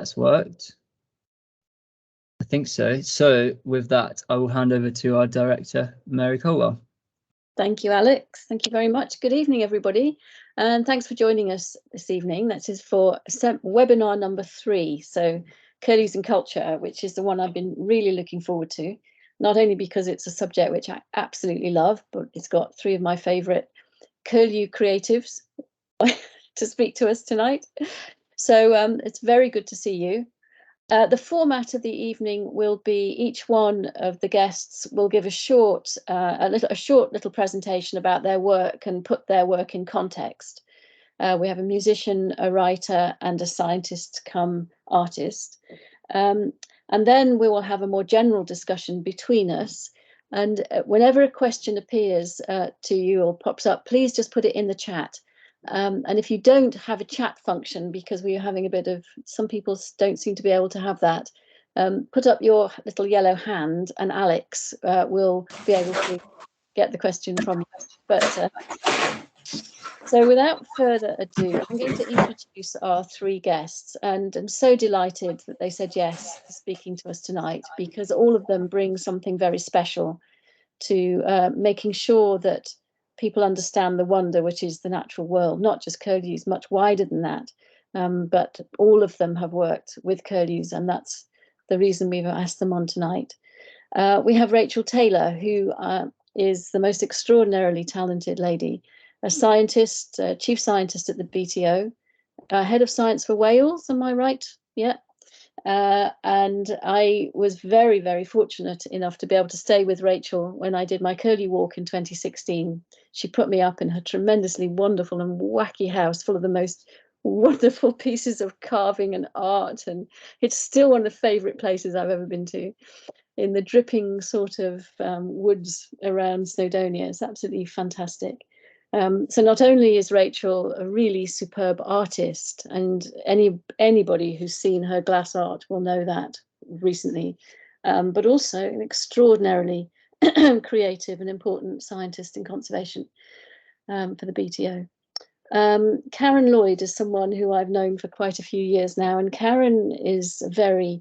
That's worked. I think so. So with that, I will hand over to our director, Mary Colwell. Thank you, Alex. Thank you very much. Good evening, everybody. And thanks for joining us this evening. That is for webinar number 3. So Curlews and Culture, which is the one I've been really looking forward to, not only because it's a subject which I absolutely love, but it's got 3 of my favourite Curlew creatives to speak to us tonight. So it's very good to see you. The format of the evening will be each one of the guests will give a short little presentation about their work and put their work in context. We have a musician, a writer, and a scientist come artist. And then we will have a more general discussion between us. And whenever a question appears to you or pops up, please just put it in the chat. And if you don't have a chat function, because we are having a bit of, some people don't seem to be able to have that, put up your little yellow hand and Alex will be able to get the question from you. But so without further ado, I'm going to introduce our 3 guests, and I'm so delighted that they said yes to speaking to us tonight, because all of them bring something very special to making sure that people understand the wonder which is the natural world, not just curlews, much wider than that. But all of them have worked with curlews, and that's the reason we've asked them on tonight. We have Rachel Taylor, who is the most extraordinarily talented lady, a scientist, chief scientist at the BTO, head of science for Wales, am I right? Yeah. And I was very, very fortunate enough to be able to stay with Rachel when I did my Curlew walk in 2016. She put me up in her tremendously wonderful and wacky house full of the most wonderful pieces of carving and art. And it's still one of the favourite places I've ever been to, in the dripping sort of woods around Snowdonia. It's absolutely fantastic. So not only is Rachel a really superb artist, and anybody who's seen her glass art will know that recently, but also an extraordinarily creative and important scientist in conservation for the BTO. Karen Lloyd is someone who I've known for quite a few years now, and Karen is a very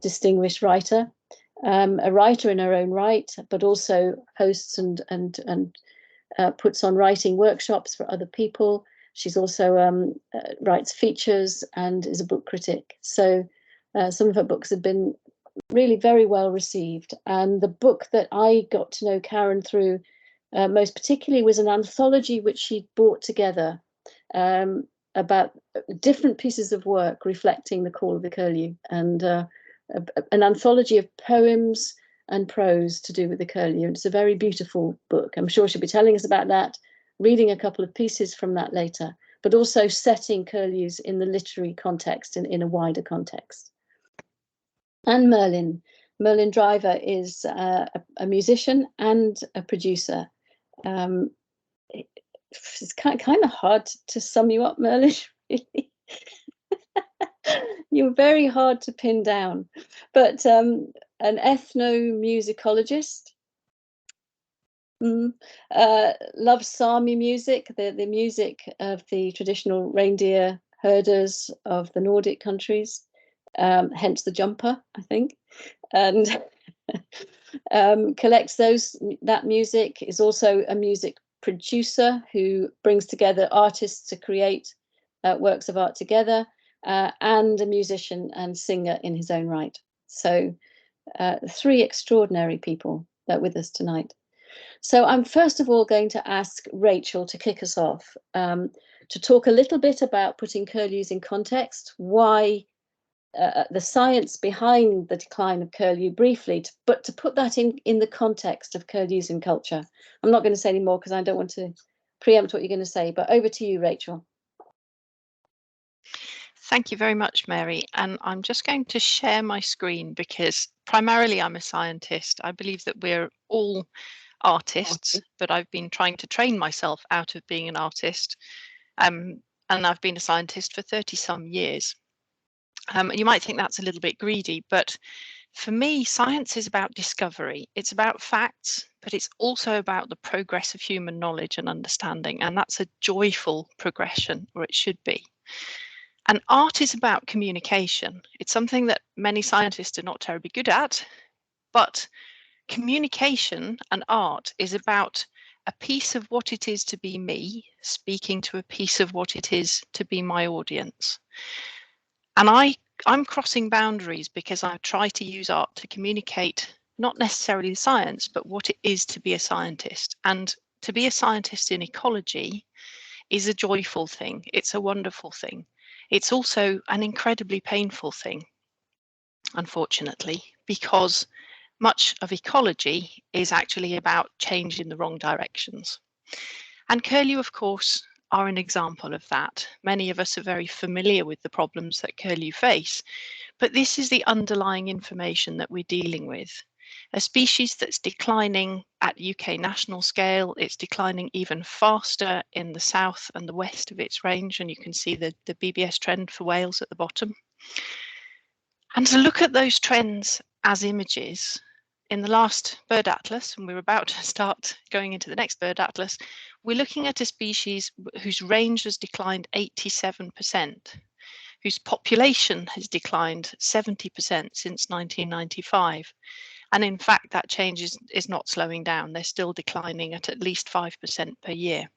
distinguished writer, a writer in her own right, but also hosts and puts on writing workshops for other people. She's also writes features and is a book critic. So some of her books have been really very well received. And the book that I got to know Karen through most particularly was an anthology which she brought together about different pieces of work reflecting the call of the curlew, and an anthology of poems and prose to do with the curlew. And it's a very beautiful book. I'm sure she'll be telling us about that, reading a couple of pieces from that later, but also setting curlews in the literary context and in a wider context. And Merlyn Driver is a musician and a producer. It's kind of hard to sum you up, Merlyn, really. You're very hard to pin down, but an ethnomusicologist, loves Sami music, the music of the traditional reindeer herders of the Nordic countries, hence the jumper, I think, and collects that music, is also a music producer who brings together artists to create works of art together, and a musician and singer in his own right. So 3 extraordinary people that are with us tonight. So I'm first of all going to ask Rachel to kick us off, to talk a little bit about putting curlews in context, why the science behind the decline of curlew briefly, but to put that in the context of curlews in culture. I'm not going to say any more because I don't want to preempt what you're going to say, but over to you, Rachel. Thank you very much, Mary. And I'm just going to share my screen because primarily I'm a scientist. I believe that we're all artists, but I've been trying to train myself out of being an artist. And I've been a scientist for 30-some years. You might think that's a little bit greedy, but for me, science is about discovery. It's about facts, but it's also about the progress of human knowledge and understanding. And that's a joyful progression, or it should be. And art is about communication. It's something that many scientists are not terribly good at, but communication and art is about a piece of what it is to be me speaking to a piece of what it is to be my audience. And I'm crossing boundaries because I try to use art to communicate not necessarily science, but what it is to be a scientist. And to be a scientist in ecology is a joyful thing. It's a wonderful thing. It's also an incredibly painful thing, unfortunately, because much of ecology is actually about change in the wrong directions. And Curlew, of course, are an example of that. Many of us are very familiar with the problems that Curlew face, but this is the underlying information that we're dealing with. A species that's declining at UK national scale, it's declining even faster in the south and the west of its range, and you can see the BBS trend for Wales at the bottom. And to look at those trends as images, in the last bird atlas, and we're about to start going into the next bird atlas, we're looking at a species whose range has declined 87%, whose population has declined 70% since 1995. And in fact, that change is not slowing down. They're still declining at least 5% per year.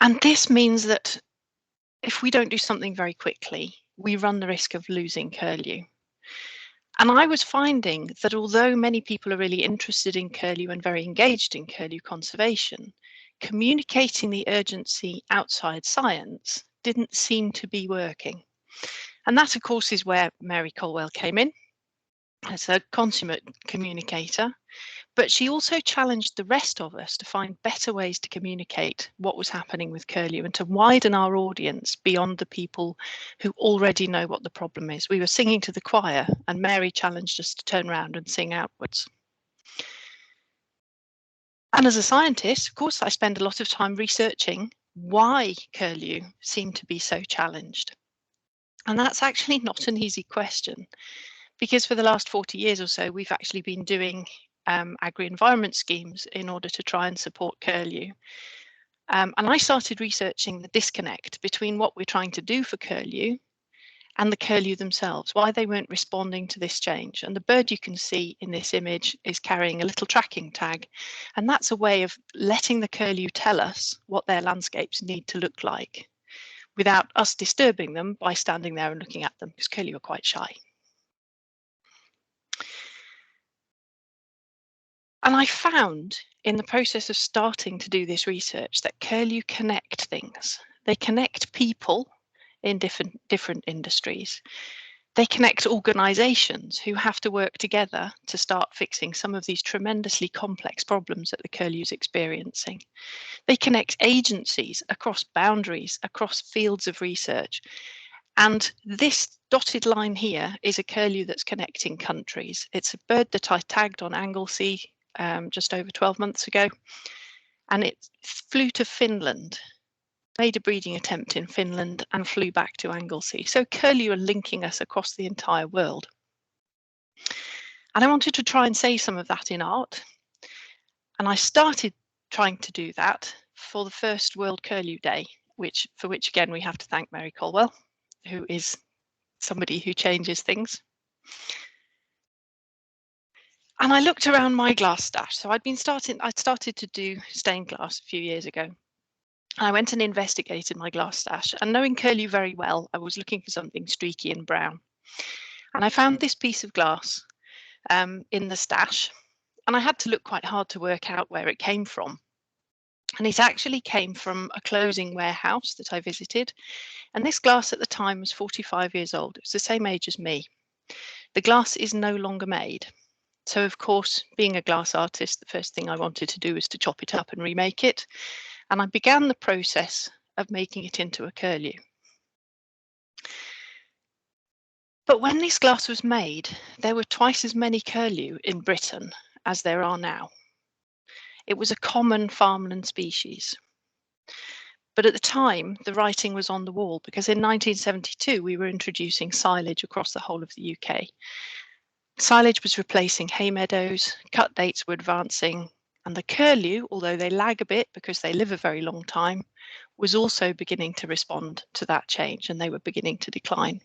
And this means that if we don't do something very quickly, we run the risk of losing Curlew. And I was finding that although many people are really interested in Curlew and very engaged in Curlew conservation, communicating the urgency outside science didn't seem to be working. And that, of course, is where Mary Colwell came in as a consummate communicator. But she also challenged the rest of us to find better ways to communicate what was happening with Curlew and to widen our audience beyond the people who already know what the problem is. We were singing to the choir and Mary challenged us to turn around and sing outwards. And as a scientist, of course, I spend a lot of time researching why Curlew seem to be so challenged. And that's actually not an easy question, because for the last 40 years or so, we've actually been doing agri-environment schemes in order to try and support Curlew. And I started researching the disconnect between what we're trying to do for Curlew and the Curlew themselves, why they weren't responding to this change. And the bird you can see in this image is carrying a little tracking tag. And that's a way of letting the Curlew tell us what their landscapes need to look like without us disturbing them by standing there and looking at them, because Curlew are quite shy. And I found in the process of starting to do this research that Curlew connect things. They connect people in different industries. They connect organisations who have to work together to start fixing some of these tremendously complex problems that the Curlew is experiencing. They connect agencies across boundaries, across fields of research. And this dotted line here is a Curlew that's connecting countries. It's a bird that I tagged on Anglesey just over 12 months ago, and it flew to Finland, made a breeding attempt in Finland and flew back to Anglesey. So Curlew are linking us across the entire world. And I wanted to try and say some of that in art. And I started trying to do that for the first World Curlew Day, for which again we have to thank Mary Colwell, who is somebody who changes things. And I looked around my glass stash. So I'd started to do stained glass a few years ago. I went and investigated my glass stash, and knowing Curlew very well, I was looking for something streaky and brown. And I found this piece of glass in the stash, and I had to look quite hard to work out where it came from. And it actually came from a clothing warehouse that I visited. And this glass at the time was 45 years old. It was the same age as me. The glass is no longer made. So, of course, being a glass artist, the first thing I wanted to do was to chop it up and remake it. And I began the process of making it into a Curlew. But when this glass was made, there were twice as many Curlew in Britain as there are now. It was a common farmland species. But at the time, the writing was on the wall, because in 1972, we were introducing silage across the whole of the UK. Silage was replacing hay meadows, cut dates were advancing, and the Curlew, although they lag a bit because they live a very long time, was also beginning to respond to that change, and they were beginning to decline.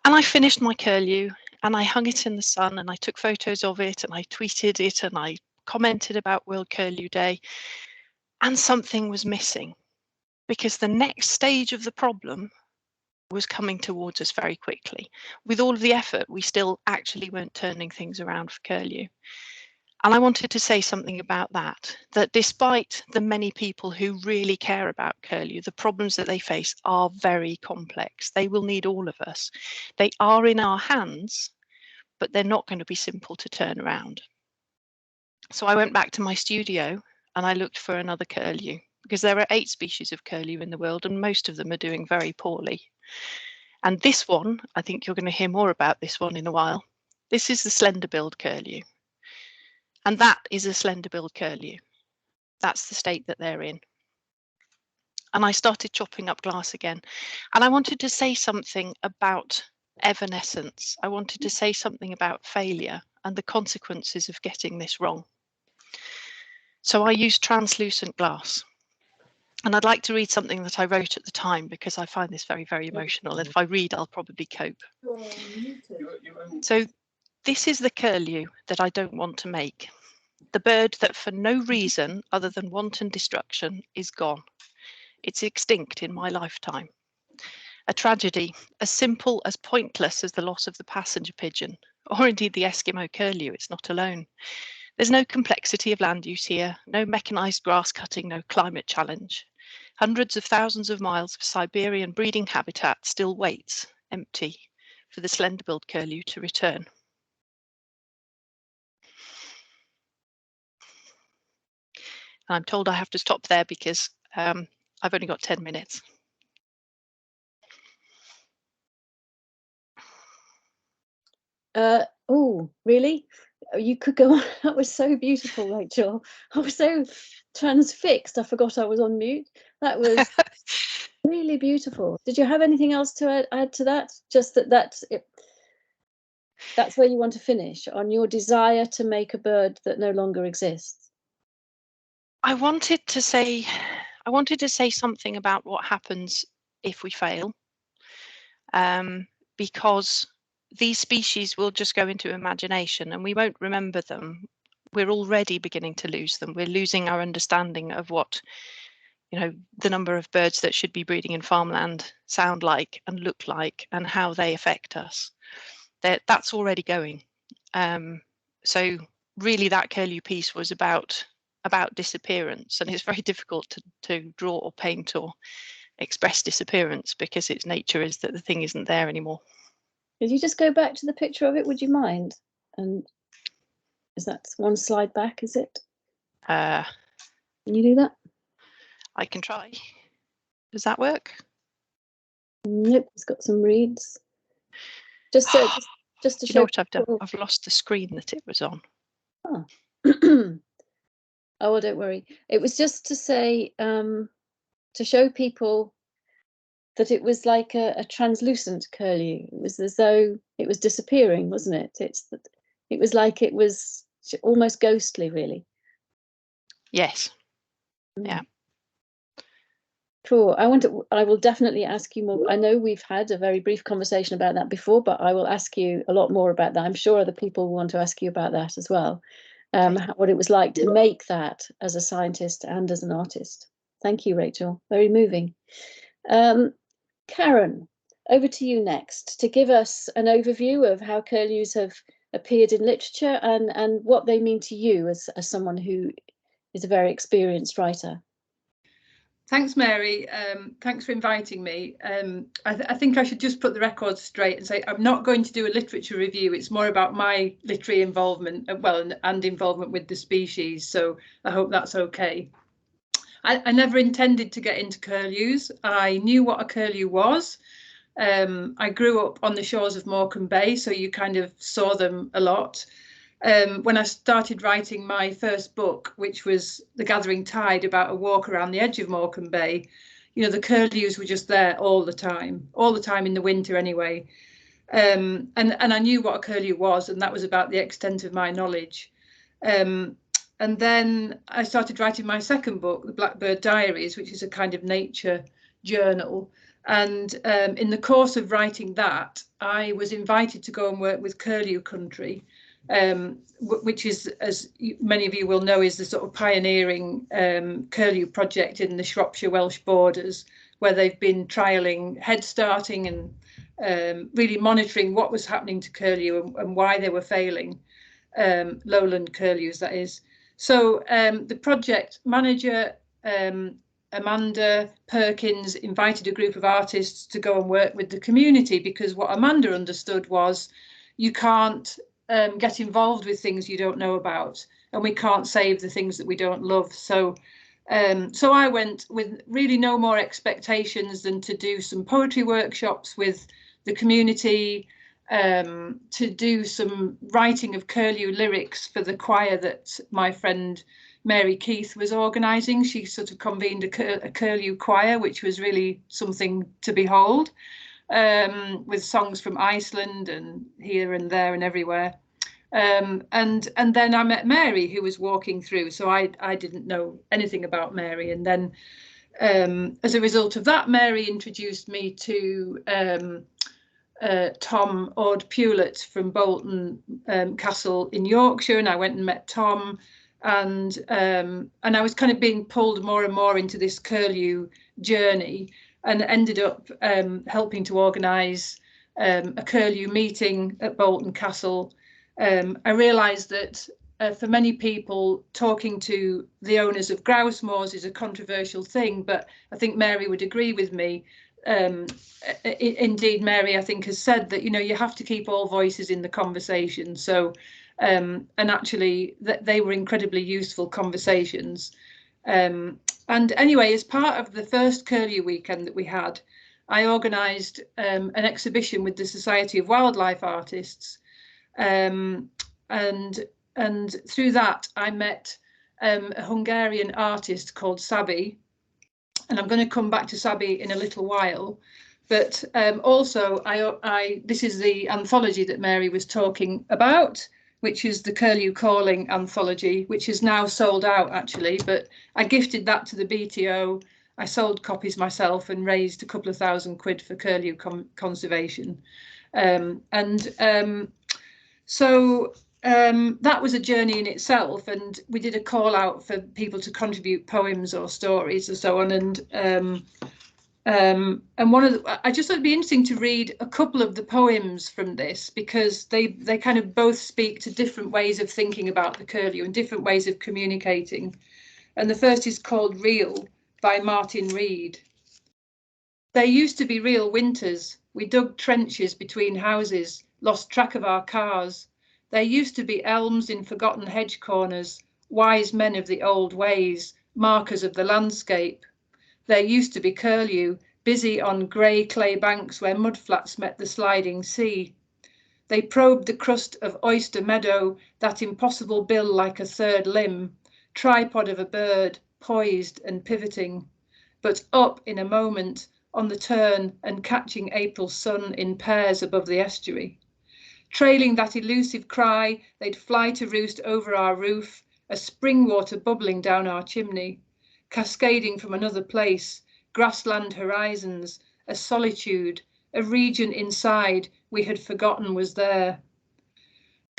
And I finished my curlew and I hung it in the sun and I took photos of it and I tweeted it and I commented about World Curlew Day, and something was missing, because the next stage of the problem was coming towards us very quickly. With all of the effort, we still actually weren't turning things around for curlew. And I wanted to say something about that, that despite the many people who really care about curlew, the problems that they face are very complex. They will need all of us. They are in our hands, but they're not going to be simple to turn around. So I went back to my studio and I looked for another curlew, because there are 8 species of curlew in the world and most of them are doing very poorly. And this one, I think you're going to hear more about this one in a while. This is the slender-billed curlew. And that is a slender-billed curlew. That's the state that they're in. And I started chopping up glass again. And I wanted to say something about evanescence. I wanted to say something about failure and the consequences of getting this wrong. So I used translucent glass. And I'd like to read something that I wrote at the time, because I find this very, very emotional. And if I read, I'll probably cope. So this is the curlew that I don't want to make. The bird that for no reason other than wanton destruction is gone. It's extinct in my lifetime. A tragedy as simple as pointless as the loss of the passenger pigeon, or indeed the Eskimo curlew. It's not alone. There's no complexity of land use here, no mechanised grass cutting, no climate challenge. Hundreds of thousands of miles of Siberian breeding habitat still waits, empty, for the slender-billed curlew to return. I'm told I have to stop there because I've only got 10 minutes. Oh, really? You could go on. That was so beautiful, Rachel. I was so transfixed. I forgot I was on mute. That was really beautiful. Did you have anything else to add to that? Just that's where you want to finish, on your desire to make a bird that no longer exists. I wanted to say something about what happens if we fail, because these species will just go into imagination and we won't remember them. We're already beginning to lose them. We're losing our understanding of what, the number of birds that should be breeding in farmland sound like and look like and how they affect us. That's already going. So really that curlew piece was about disappearance, and it's very difficult to draw or paint or express disappearance because its nature is that the thing isn't there anymore. Could you just go back to the picture of it, would you mind? And is that one slide back, is it? Can you do that? I can try. Does that work? Nope, it's got some reeds. Just to you show. Know what I've done? I've lost the screen that it was on. Oh. Oh, well, don't worry. It was just to say, to show people that it was like a translucent curlew. It was as though it was disappearing, wasn't it? It was like it was almost ghostly, really. Yes. Yeah. Cool. I will definitely ask you more. I know we've had a very brief conversation about that before, but I will ask you a lot more about that. I'm sure other people want to ask you about that as well. What it was like to make that as a scientist and as an artist. Thank you, Rachel. Very moving. Karen, over to you next to give us an overview of how curlews have appeared in literature and what they mean to you as someone who is a very experienced writer. Thanks, Mary. Thanks for inviting me. I think I should just put the record straight and say I'm not going to do a literature review. It's more about my literary involvement, and involvement with the species. So I hope that's okay. I never intended to get into curlews. I knew what a curlew was. I grew up on the shores of Morecambe Bay, so you kind of saw them a lot. When I started writing my first book, which was The Gathering Tide, about a walk around the edge of Morecambe Bay, the curlews were just there all the time in the winter anyway. And I knew what a curlew was, and that was about the extent of my knowledge. then I started writing my second book, The Blackbird Diaries, which is a kind of nature journal. And in the course of writing that, I was invited to go and work with Curlew Country, which is, as many of you will know, is the sort of pioneering curlew project in the Shropshire Welsh borders, where they've been trialling head starting and really monitoring what was happening to curlew and why they were failing, lowland curlews, that is. So the project manager, Amanda Perkins, invited a group of artists to go and work with the community, because what Amanda understood was you can't get involved with things you don't know about, and we can't save the things that we don't love. So I went with really no more expectations than to do some poetry workshops with the community, to do some writing of curlew lyrics for the choir that my friend Mary Keith was organising. She sort of convened a curlew choir, which was really something to behold, with songs from Iceland and here and there and everywhere. And then I met Mary, who was walking through. So I didn't know anything about Mary. And then as a result of that, Mary introduced me to Tom Ord-Pewlett from Bolton Castle in Yorkshire, and I went and met Tom. And I was kind of being pulled more and more into this curlew journey, and ended up helping to organise a curlew meeting at Bolton Castle. I realised that for many people, talking to the owners of grouse moors is a controversial thing, but I think Mary would agree with me. Indeed, Mary, I think, has said that, you know, you have to keep all voices in the conversation. So and actually they were incredibly useful conversations. And anyway, as part of the first Curlew weekend that we had, I organised an exhibition with the Society of Wildlife Artists, and through that I met a Hungarian artist called Sabi, and I'm going to come back to Sabi in a little while. But also this is the anthology that Mary was talking about, which is the Curlew Calling anthology, which is now sold out actually, but I gifted that to the BTO. I sold copies myself and raised a couple of £1,000 for curlew conservation. So that was a journey in itself, and we did a call out for people to contribute poems or stories and so on. And one of the, I just thought it'd be interesting to read a couple of the poems from this, because they kind of both speak to different ways of thinking about the curlew and different ways of communicating. And the first is called Real by Martin Reed. There used to be real winters. We dug trenches between houses, lost track of our cars. There used to be elms in forgotten hedge corners, wise men of the old ways, markers of the landscape. There used to be curlew, busy on grey clay banks where mudflats met the sliding sea. They probed the crust of oyster meadow, that impossible bill like a third limb, tripod of a bird, poised and pivoting, but up in a moment, on the turn and catching April's sun in pairs above the estuary. Trailing that elusive cry, they'd fly to roost over our roof, a spring water bubbling down our chimney, cascading from another place, grassland horizons, a solitude, a region inside we had forgotten was there.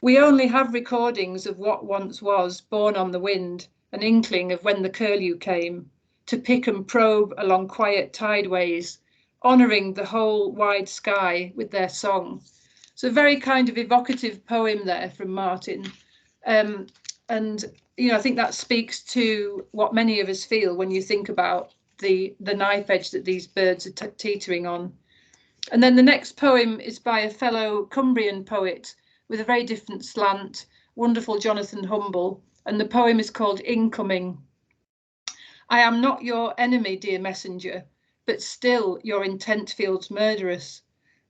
We only have recordings of what once was, born on the wind, an inkling of when the curlew came, to pick and probe along quiet tideways, honouring the whole wide sky with their song. So a very kind of evocative poem there from Martin. And, you know, I think that speaks to what many of us feel when you think about the knife edge that these birds are teetering on. And then the next poem is by a fellow Cumbrian poet with a very different slant, wonderful Jonathan Humble, and the poem is called Incoming. I am not your enemy, dear messenger, but still your intent feels murderous.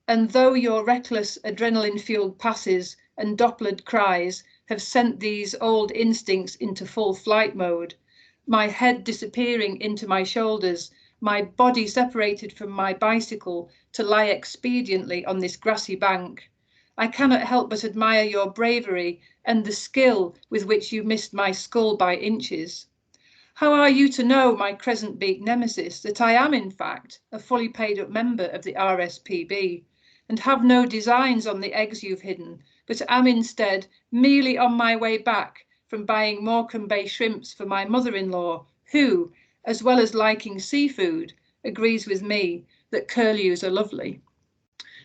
And though your reckless adrenaline-fueled passes and Dopplered cries have sent these old instincts into full flight mode, my head disappearing into my shoulders, my body separated from my bicycle to lie expediently on this grassy bank, I cannot help but admire your bravery and the skill with which you missed my skull by inches? How are you to know, my crescent-beak nemesis, that I am, in fact, a fully paid-up member of the RSPB, and have no designs on the eggs you've hidden, but am instead merely on my way back from buying Morecambe Bay shrimps for my mother-in-law, who, as well as liking seafood, agrees with me that curlews are lovely.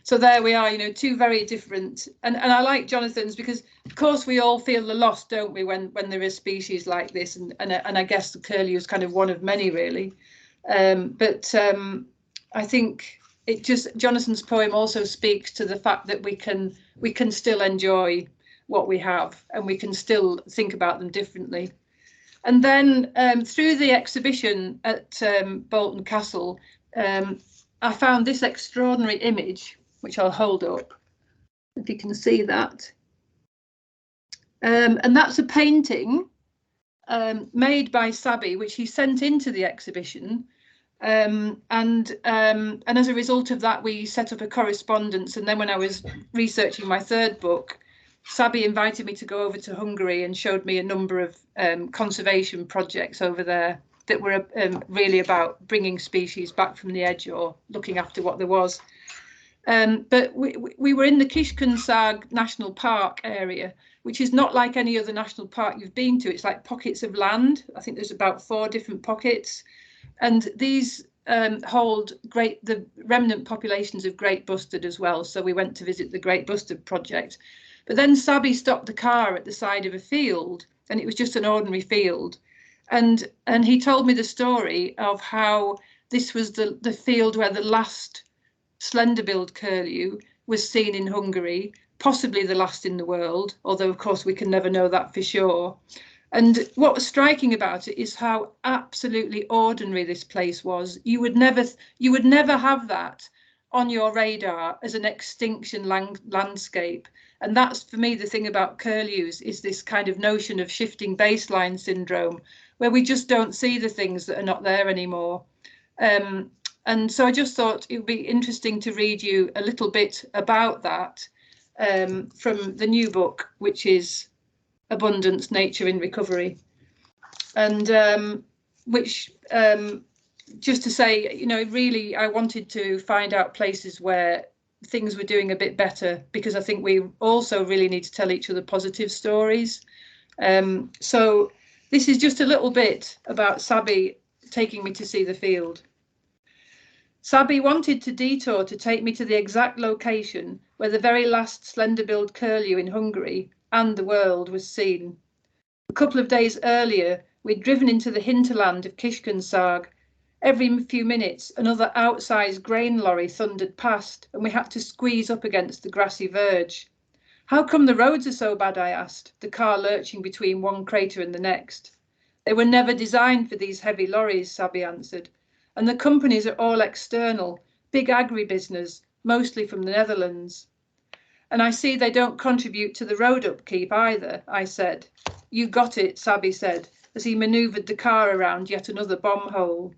So there we are, you know, two very different, and I like Jonathan's because of course we all feel the loss, don't we, when there is species like this, and I guess the curlew is kind of one of many really. I think it just, Jonathan's poem also speaks to the fact that we can still enjoy what we have, and we can still think about them differently. And then through the exhibition at Bolton Castle, I found this extraordinary image, which I'll hold up, if you can see that. And that's a painting made by Sabi, which he sent into the exhibition. And as a result of that, we set up a correspondence. And then when I was researching my third book, Sabi invited me to go over to Hungary and showed me a number of conservation projects over there that were really about bringing species back from the edge or looking after what there was. But we were in the Kishkunsag National Park area, which is not like any other national park you've been to. It's like pockets of land. I think there's about 4 different pockets. And these hold the remnant populations of great bustard as well. So we went to visit the Great Bustard Project. But then Sabi stopped the car at the side of a field, and it was just an ordinary field. And he told me the story of how this was the field where the last slender-billed curlew was seen in Hungary, possibly the last in the world, although of course we can never know that for sure. And what was striking about it is how absolutely ordinary this place was. You would never have that on your radar as an extinction landscape. And that's, for me, the thing about curlews, is this kind of notion of shifting baseline syndrome, where we just don't see the things that are not there anymore. And so I just thought it would be interesting to read you a little bit about that from the new book, which is Abundance, Nature in Recovery. And which, just to say, you know, really, I wanted to find out places where things were doing a bit better, because I think we also really need to tell each other positive stories. So this is just a little bit about Sabi taking me to see the field. Sabi wanted to detour to take me to the exact location where the very last slender-billed curlew in Hungary and the world was seen. A couple of days earlier, we'd driven into the hinterland of Kishkunsag. Every few minutes, another outsized grain lorry thundered past, and we had to squeeze up against the grassy verge. How come the roads are so bad, I asked, the car lurching between one crater and the next. They were never designed for these heavy lorries, Sabi answered. And the companies are all external, big agribusiness, mostly from the Netherlands. And I see they don't contribute to the road upkeep either, I said. You got it, Sabi said, as he manoeuvred the car around yet another bomb hole.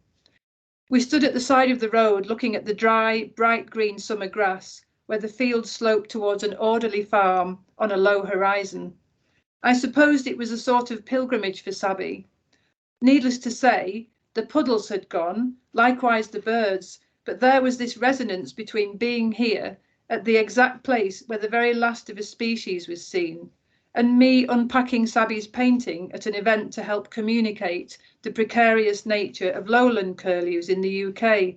We stood at the side of the road looking at the dry, bright green summer grass, where the field sloped towards an orderly farm on a low horizon. I supposed it was a sort of pilgrimage for Sabi. Needless to say, the puddles had gone, likewise the birds, but there was this resonance between being here at the exact place where the very last of a species was seen, and me unpacking Sabi's painting at an event to help communicate the precarious nature of lowland curlews in the UK.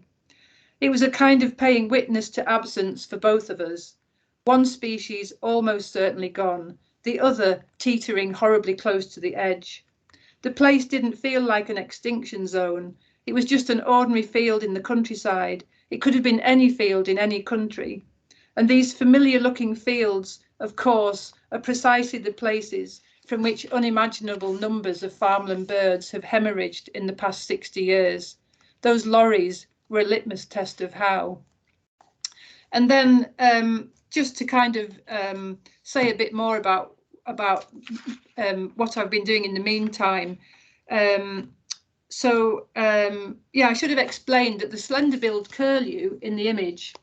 It was a kind of paying witness to absence for both of us. One species almost certainly gone, the other teetering horribly close to the edge. The place didn't feel like an extinction zone. It was just an ordinary field in the countryside. It could have been any field in any country. And these familiar looking fields, of course, are precisely the places from which unimaginable numbers of farmland birds have hemorrhaged in the past 60 years. Those lorries were a litmus test of how. And then just to kind of say a bit more about what I've been doing in the meantime. Yeah, I should have explained that the slender-billed curlew in the image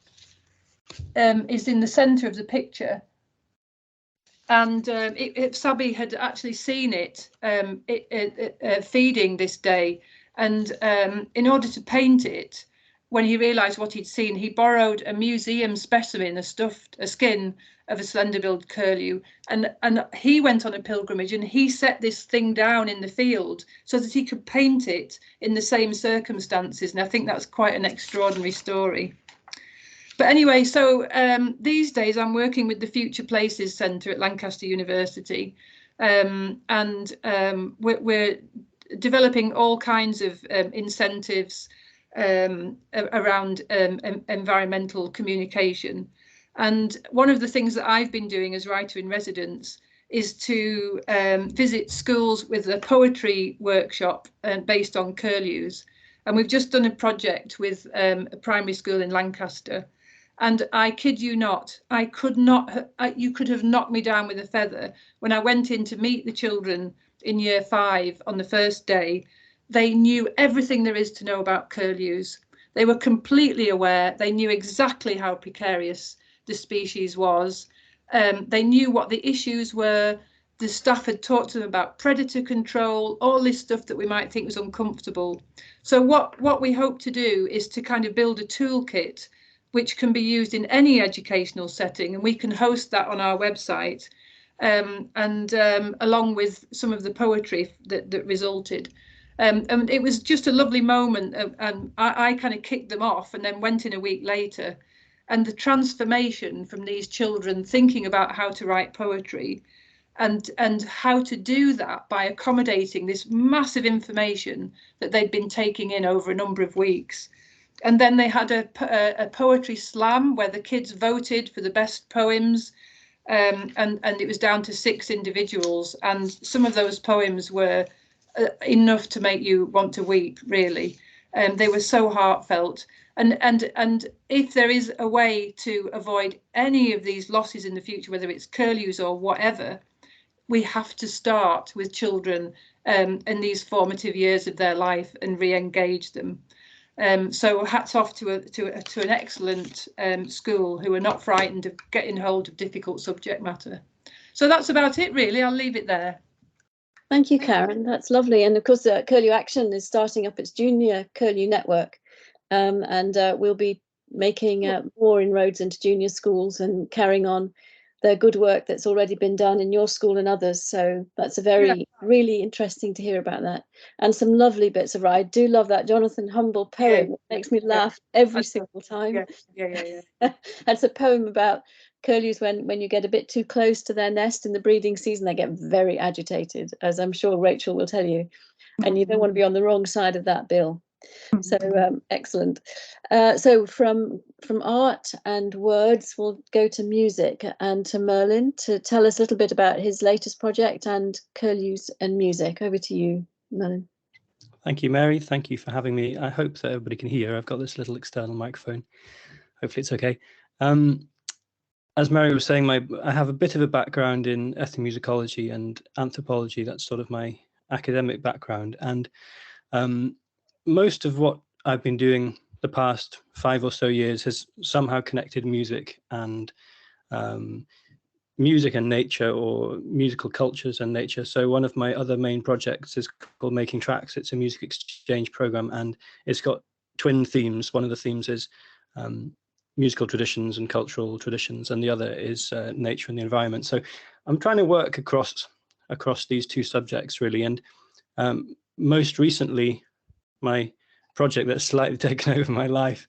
is in the centre of the picture. and Sabi had actually seen it feeding this day, and in order to paint it, when he realised what he'd seen, he borrowed a museum specimen, a skin of a slender-billed curlew, and he went on a pilgrimage and he set this thing down in the field so that he could paint it in the same circumstances, and I think that's quite an extraordinary story. But anyway, so these days I'm working with the Future Places Centre at Lancaster University, and we're developing all kinds of incentives around environmental communication. And one of the things that I've been doing as writer in residence is to visit schools with a poetry workshop based on curlews. And we've just done a project with a primary school in Lancaster. And I kid you not, you could have knocked me down with a feather. When I went in to meet the children in year 5 on the first day, they knew everything there is to know about curlews. They were completely aware. They knew exactly how precarious the species was. They knew what the issues were. The staff had talked to them about predator control, all this stuff that we might think was uncomfortable. So what we hope to do is to kind of build a toolkit which can be used in any educational setting, and we can host that on our website, along with some of the poetry that resulted. And it was just a lovely moment, and I kind of kicked them off and then went in a week later. And the transformation from these children thinking about how to write poetry and how to do that by accommodating this massive information that they'd been taking in over a number of weeks. And then they had a poetry slam where the kids voted for the best poems, and it was down to 6 individuals, and some of those poems were enough to make you want to weep, really. They were so heartfelt. And if there is a way to avoid any of these losses in the future, whether it's curlews or whatever, we have to start with children in these formative years of their life and re-engage them. So hats off to an excellent school who are not frightened of getting hold of difficult subject matter. So that's about it, really. I'll leave it there. Thank you, Karen. That's lovely. And of course, Curlew Action is starting up its junior Curlew network, and we'll be making more inroads into junior schools and carrying on the good work that's already been done in your school and others. So that's really interesting to hear about that. And some lovely bits of I do love that Jonathan Humble poem. It makes me laugh every single time. That's a poem about curlews when you get a bit too close to their nest in the breeding season, they get very agitated, as I'm sure Rachel will tell you. And you don't want to be on the wrong side of that bill. So excellent. So from art and words, we'll go to music and to Merlyn to tell us a little bit about his latest project and curlews and music. Over to you, Merlyn. Thank you, Mary. Thank you for having me. I hope that everybody can hear. I've got this little external microphone. Hopefully it's okay. As Mary was saying, I have a bit of a background in ethnomusicology and anthropology. That's sort of my academic background. And most of what I've been doing the past 5 or so years has somehow connected music and nature, or musical cultures and nature. So one of my other main projects is called Making Tracks. It's a music exchange program, and it's got twin themes. One of the themes is musical traditions and cultural traditions, and the other is nature and the environment. So I'm trying to work across these 2 subjects, really. And most recently, my project that's slightly taken over my life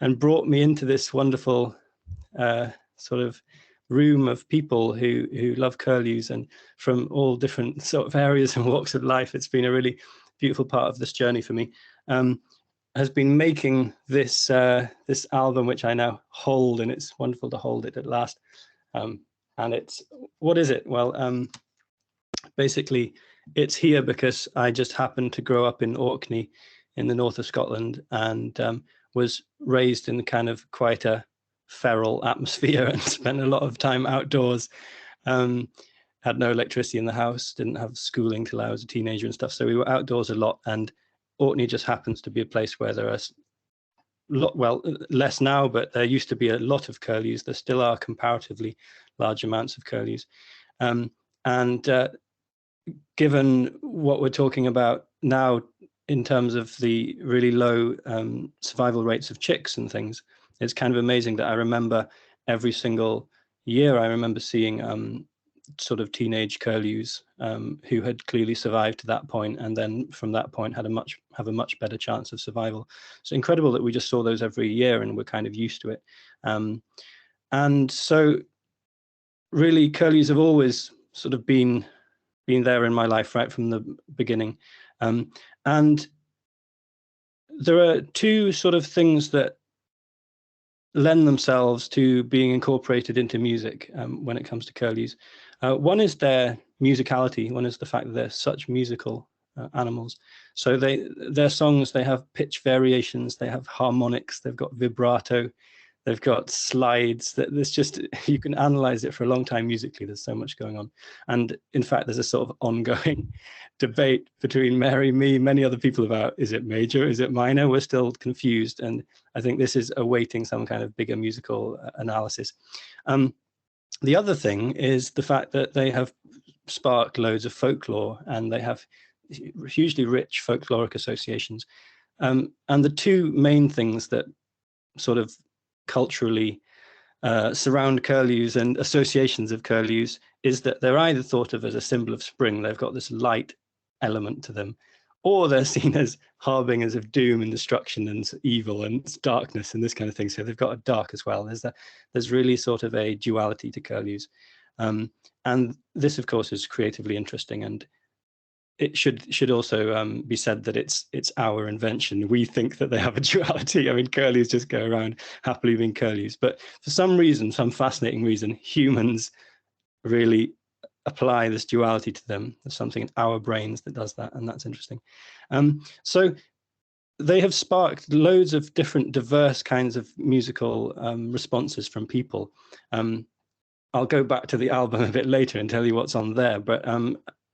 and brought me into this wonderful sort of room of people who love curlews, and from all different sort of areas and walks of life. It's been a really beautiful part of this journey for me. Has been making this this album, which I now hold, and it's wonderful to hold it at last. And it's, what is it? Well, basically, it's here because I just happened to grow up in Orkney in the north of Scotland, and was raised in kind of quite a feral atmosphere and spent a lot of time outdoors. Had no electricity in the house, didn't have schooling till I was a teenager and stuff. So we were outdoors a lot, and Orkney just happens to be a place where there are less now, but there used to be a lot of curlews. There still are comparatively large amounts of curlews. And given what we're talking about now in terms of the really low survival rates of chicks and things, it's kind of amazing that I remember every single year, I remember seeing sort of teenage curlews who had clearly survived to that point, and then from that point have a much better chance of survival. It's incredible that we just saw those every year and we're kind of used to it. And so really curlews have always sort of been there in my life right from the beginning. And there are two sort of things that lend themselves to being incorporated into music when it comes to curlews. One is their musicality. One is the fact that they're such musical animals. So their songs, they have pitch variations, they have harmonics, they've got vibrato, they've got slides. There's just, you can analyze it for a long time musically. There's so much going on. And in fact, there's a sort of ongoing debate between Mary, me, many other people about, is it major, is it minor? We're still confused. And I think this is awaiting some kind of bigger musical analysis. The other thing is the fact that they have sparked loads of folklore, and they have hugely rich folkloric associations. And the two main things that sort of culturally surround curlews and associations of curlews is that they're either thought of as a symbol of spring, they've got this light element to them, or they're seen as harbingers of doom and destruction and evil and darkness and this kind of thing. So they've got a dark as well. There's really sort of a duality to curlews. And this, of course, is creatively interesting, and it should also be said that it's our invention. We think that they have a duality. I mean, curlews just go around happily being curlews, but for some reason, some fascinating reason, humans really apply this duality to them. There's something in our brains that does that, and that's interesting. So they have sparked loads of different diverse kinds of musical responses from people. I'll go back to the album a bit later and tell you what's on there, but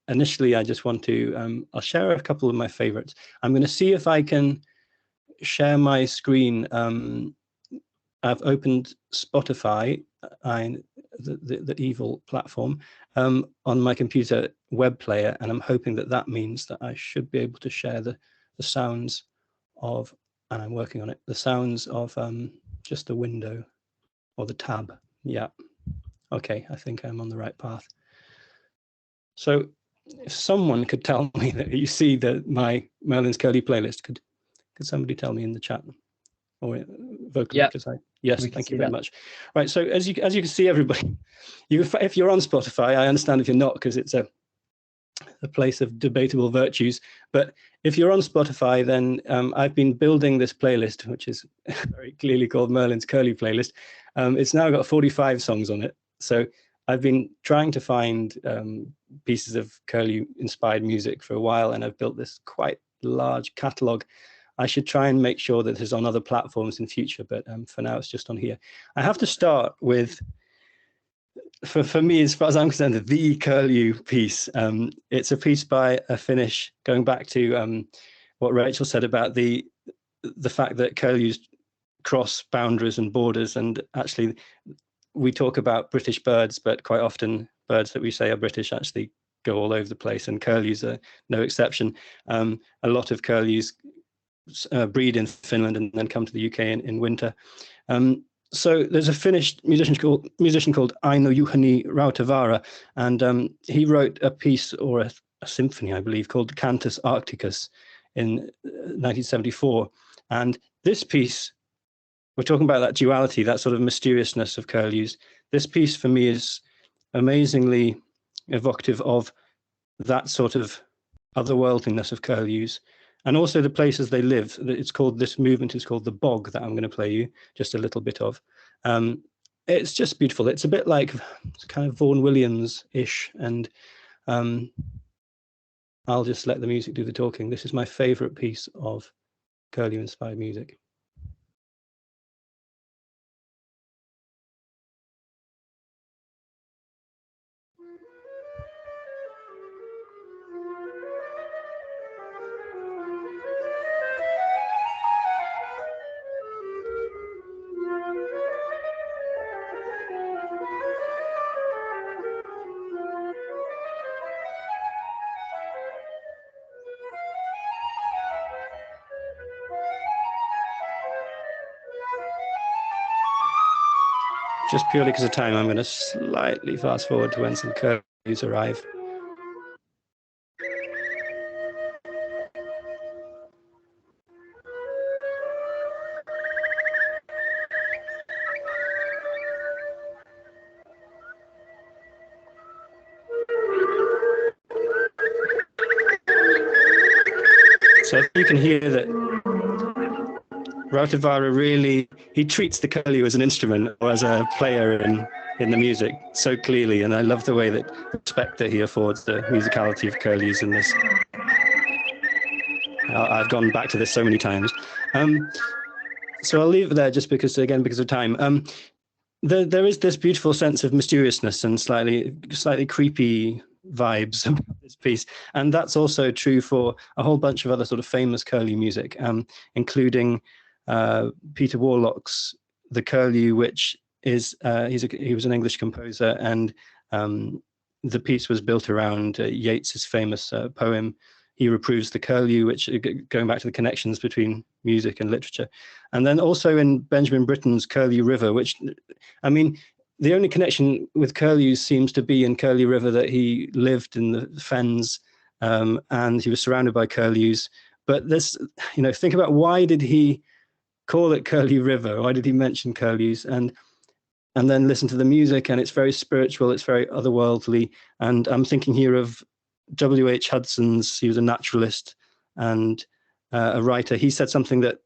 initially I just want to, I'll share a couple of my favorites. I'm going to see if I can share my screen. I've opened Spotify, the evil platform, on my computer web player, and I'm hoping that that means that I should be able to share the sounds of, and I'm working on it, the sounds of just the window or the tab. Yeah. Okay, I think I'm on the right path. So if someone could tell me that you see my Merlyn's Curly playlist, could somebody tell me in the chat or vocally? Yeah, yes, thank you very much. Right, so as you can see, everybody, if you're on Spotify, I understand if you're not, because it's a place of debatable virtues. But if you're on Spotify, then I've been building this playlist, which is very clearly called Merlyn's Curly playlist. It's now got 45 songs on it. So I've been trying to find pieces of Curlew inspired music for a while, and I've built this quite large catalogue. I should try and make sure that this is on other platforms in future, but for now it's just on here. I have to start with, for me, as far as I'm concerned, the Curlew piece. It's a piece by a Finnish, going back to what Rachel said about the fact that Curlews cross boundaries and borders, and actually we talk about British birds, but quite often birds that we say are British actually go all over the place, and curlews are no exception. A lot of curlews breed in Finland and then come to the UK in winter. So there's a Finnish musician called Aino Juhani Rautavaara, and he wrote a piece, or a symphony, I believe, called Cantus Arcticus in 1974. And this piece, we're talking about that duality, that sort of mysteriousness of curlews. This piece for me is amazingly evocative of that sort of otherworldliness of curlews, and also the places they live. This movement is called the bog, that I'm going to play you just a little bit of. It's just beautiful. It's a bit like kind of Vaughan Williams-ish, and I'll just let the music do the talking. This is my favorite piece of Curlew-inspired music. just purely because of time, I'm going to slightly fast forward to when some curlews arrive. So you can hear that Rautavaara really, he treats the curlew as an instrument or as a player in the music so clearly, and I love the way that respect that he affords the musicality of curlews in this. I've gone back to this so many times. So I'll leave it there just because of time. There is this beautiful sense of mysteriousness and slightly creepy vibes about this piece, and that's also true for a whole bunch of other sort of famous curlew music, including Peter Warlock's The Curlew, which is he was an English composer, and the piece was built around Yeats's famous poem He Reproves the Curlew, which going back to the connections between music and literature. And then also in Benjamin Britten's Curlew River, which, I mean, the only connection with curlews seems to be in Curlew River that he lived in the fens and he was surrounded by curlews. But this, think about, why did he call it Curlew River? Why did he mention curlews? And then listen to the music, and it's very spiritual, it's very otherworldly. And I'm thinking here of W.H. Hudson's, he was a naturalist and a writer. He said something that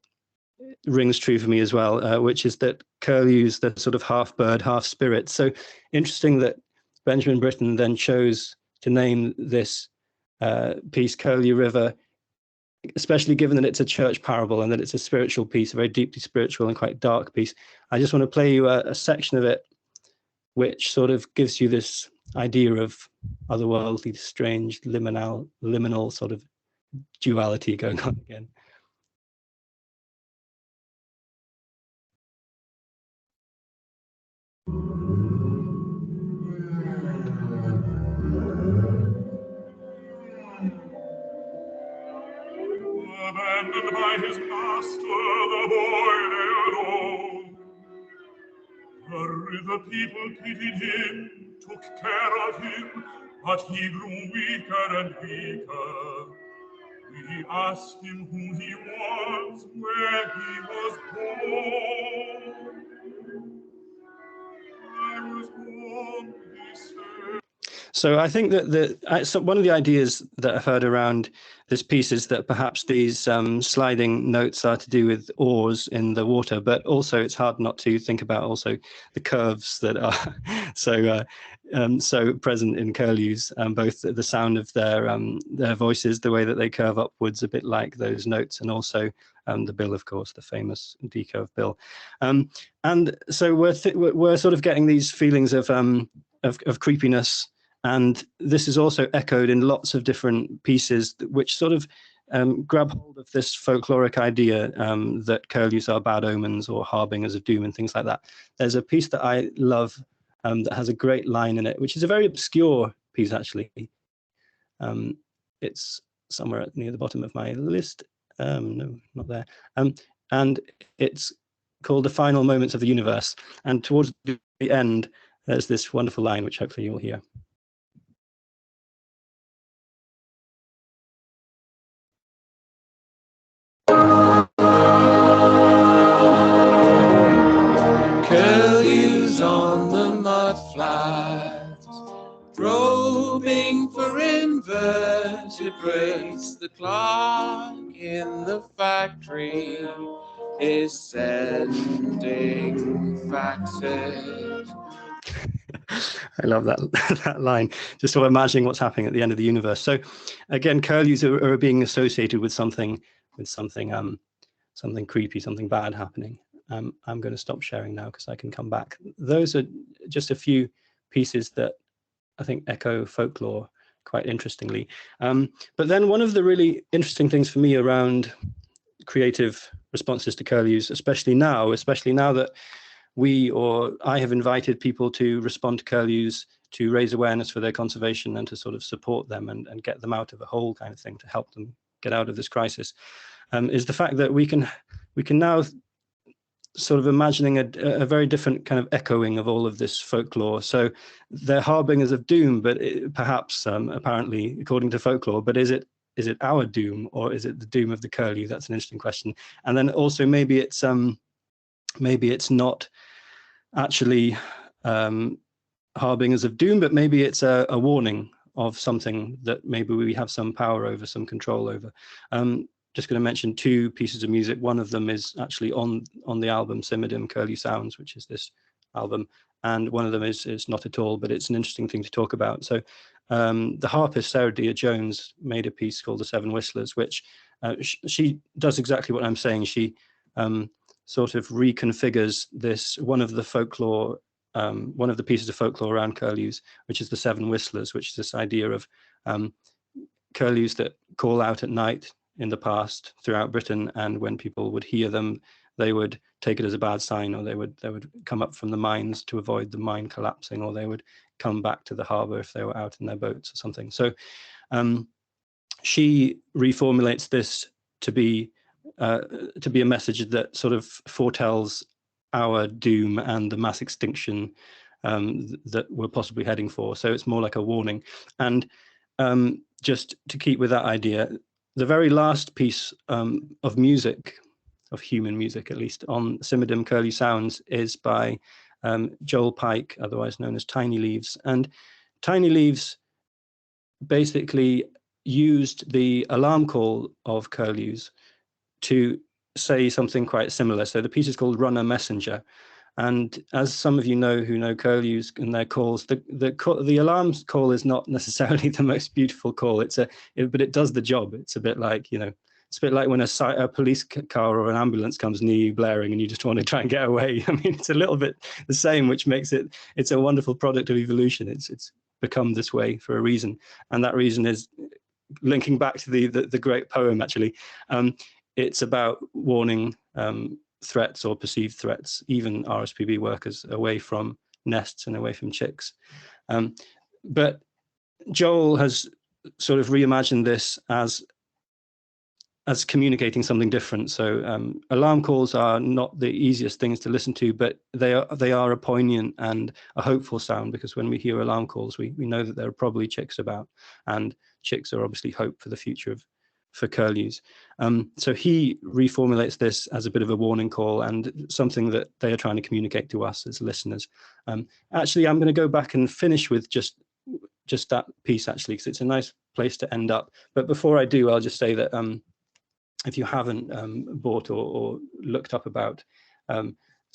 rings true for me as well, which is that curlews, they're sort of half bird, half spirit. So interesting that Benjamin Britten then chose to name this piece Curlew River, especially given that it's a church parable and that it's a spiritual piece, a very deeply spiritual and quite dark piece. I just want to play you a section of it, which sort of gives you this idea of otherworldly, strange, liminal sort of duality going on again. Abandoned by his master, the boy lay alone. The people pitied him, took care of him, but he grew weaker and weaker. We asked him who he was, where he was born. I was born, he said. So I think that one of the ideas that I've heard around this piece is that perhaps these sliding notes are to do with oars in the water, but also it's hard not to think about also the curves that are so present in curlews, both the sound of their voices, the way that they curve upwards, a bit like those notes, and also the bill, of course, the famous decurved bill. And so we're sort of getting these feelings of creepiness. And this is also echoed in lots of different pieces, which sort of grab hold of this folkloric idea that curlews are bad omens or harbingers of doom and things like that. There's a piece that I love that has a great line in it, which is a very obscure piece, actually. It's somewhere near the bottom of my list. No, not there. And it's called The Final Moments of the Universe. And towards the end, there's this wonderful line, which hopefully you'll hear. Curlews on the mud flats, probing for invertebrates. The clock in the factory is sending faxes. I love that line. Just sort of imagining what's happening at the end of the universe. So, again, curlews are being associated with something creepy, something bad happening. I'm going to stop sharing now because I can come back. Those are just a few pieces that I think echo folklore quite interestingly. But then one of the really interesting things for me around creative responses to curlews, especially now that I have invited people to respond to curlews to raise awareness for their conservation and to sort of support them and get them out of a hole kind of thing, to help them get out of this crisis, is the fact that we can now sort of imagining a very different kind of echoing of all of this folklore. So they're harbingers of doom, but perhaps apparently according to folklore, but is it our doom, or is it the doom of the Curlew? That's an interesting question. And then also maybe it's not actually harbingers of doom, but maybe it's a warning of something that maybe we have some power over, some control over. Just going to mention two pieces of music. One of them is actually on the album Simidim Curlew Sounds, which is this album, and one of them is not at all, but it's an interesting thing to talk about. So the harpist Sarah Dia Jones made a piece called The Seven Whistlers, which she does exactly what I'm saying. She sort of reconfigures this, one of the pieces of folklore around Curlews, which is the Seven Whistlers, which is this idea of Curlews that call out at night in the past throughout Britain, and when people would hear them, they would take it as a bad sign, or they would come up from the mines to avoid the mine collapsing, or they would come back to the harbour if they were out in their boats or something. So she reformulates this to be a message that sort of foretells our doom and the mass extinction that we're possibly heading for. So it's more like a warning. And just to keep with that idea, the very last piece of music, of human music at least, on Simidim Curlew Sounds is by Joel Pike, otherwise known as Tiny Leaves. And Tiny Leaves basically used the alarm call of Curlews to say something quite similar. So the piece is called Runner Messenger. And as some of you know who know Curlews and their calls, the alarm call is not necessarily the most beautiful call. But it does the job. It's a bit like, it's a bit like when a police car or an ambulance comes near you blaring and you just want to try and get away. I mean, it's a little bit the same, which makes it's a wonderful product of evolution. It's become this way for a reason. And that reason is linking back to the great poem, actually. It's about warning threats or perceived threats, even RSPB workers, away from nests and away from chicks. But Joel has sort of reimagined this as communicating something different. So alarm calls are not the easiest things to listen to, but they are a poignant and a hopeful sound, because when we hear alarm calls, we know that there are probably chicks about, and chicks are obviously hope for the future for Curlews. So he reformulates this as a bit of a warning call and something that they are trying to communicate to us as listeners. Actually, I'm going to go back and finish with just that piece, actually, because it's a nice place to end up. But before I do, I'll just say that if you haven't bought or looked up about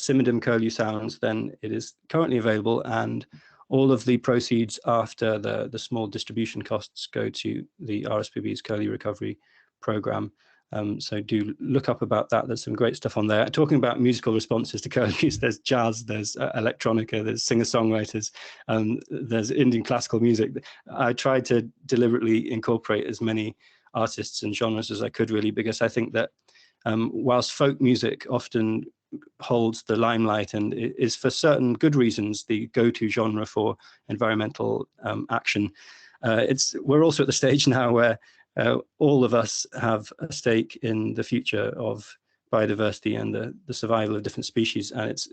Simidim Curlew Sounds, then it is currently available, and all of the proceeds after the small distribution costs go to the RSPB's Curlew Recovery Programme. So do look up about that. There's some great stuff on there. Talking about musical responses to Curlews, there's jazz, there's electronica, there's singer-songwriters, there's Indian classical music. I tried to deliberately incorporate as many artists and genres as I could, really, because I think that whilst folk music often holds the limelight and is, for certain good reasons, the go-to genre for environmental action, we're also at the stage now where all of us have a stake in the future of biodiversity and the survival of different species, and it's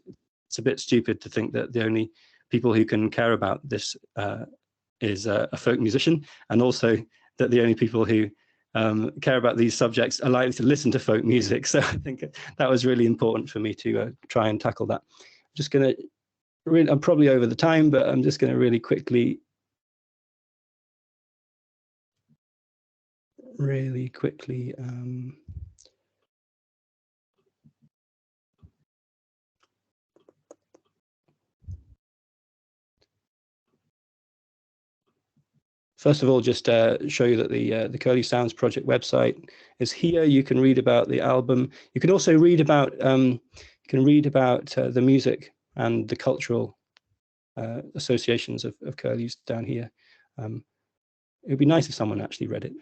a bit stupid to think that the only people who can care about this is a folk musician, and also that the only people who care about these subjects are likely to listen to folk music. So I think that was really important for me to try and tackle that. I'm probably over the time, but I'm just going to really quickly first of all, just show you that the Curlew Sounds Project website is here. You can read about the album. You can also read about the music and the cultural associations of Curlews down here. It would be nice if someone actually read it.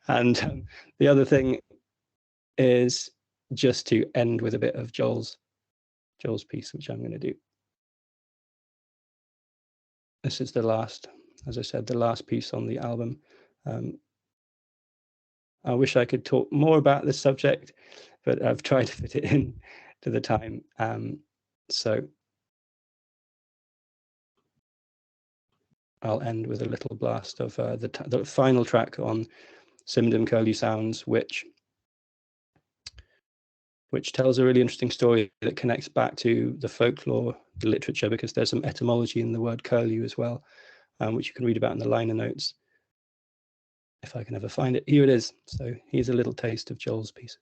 And the other thing is just to end with a bit of Joel's piece, which I'm going to do. This is the last, as I said, the last piece on the album. I wish I could talk more about this subject. but I've tried to fit it in to the time. So I'll end with a little blast of the final track on Simdum Curlew Sounds, which tells a really interesting story that connects back to the folklore, the literature, because there's some etymology in the word curlew as well, which you can read about in the liner notes. If I can ever find it, here it is. So here's a little taste of Joel's piece.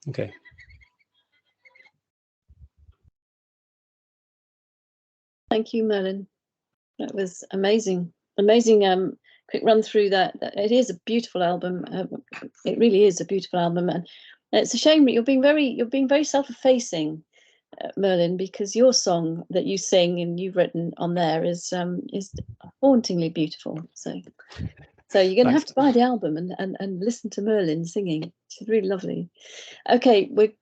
Okay. Thank you, Merlyn. That was amazing. Amazing. Quick run through that. It is a beautiful album. It really is a beautiful album, and it's a shame that you're being very self-effacing, Merlyn, because your song that you sing and you've written on there is hauntingly beautiful. So you're going to have to buy the album and listen to Merlyn singing. She's really lovely. Okay, we're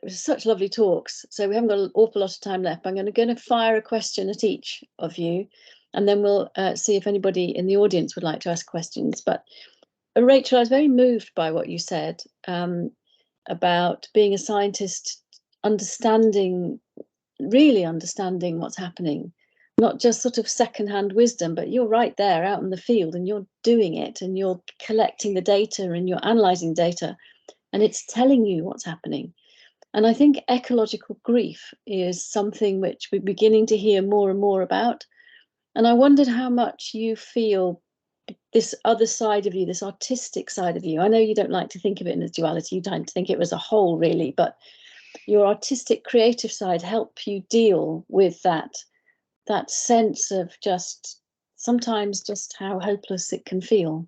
such lovely talks, so we haven't got an awful lot of time left. I'm going to fire a question at each of you, and then we'll see if anybody in the audience would like to ask questions. But Rachel, I was very moved by what you said about being a scientist, really understanding what's happening, not just sort of secondhand wisdom, but you're right there out in the field and you're doing it and you're collecting the data and you're analysing data and it's telling you what's happening. And I think ecological grief is something which we're beginning to hear more and more about. And I wondered how much you feel this other side of you, this artistic side of you. I know you don't like to think of it in as duality, you don't think it was a whole really, but your artistic creative side help you deal with that sense of just sometimes just how hopeless it can feel.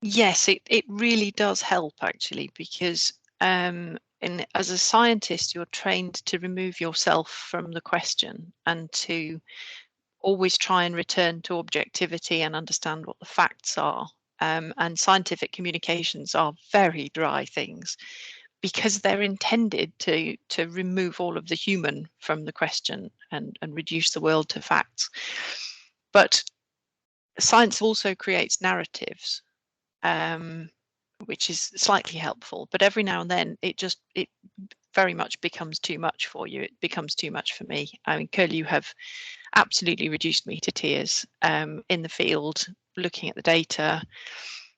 Yes, it really does help actually, because as a scientist, you're trained to remove yourself from the question and to always try and return to objectivity and understand what the facts are. And scientific communications are very dry things because they're intended to remove all of the human from the question and reduce the world to facts. But science also creates narratives, which is slightly helpful, but every now and then it very much becomes too much for you. It becomes too much for me. I mean, Curlew have absolutely reduced me to tears in the field, looking at the data.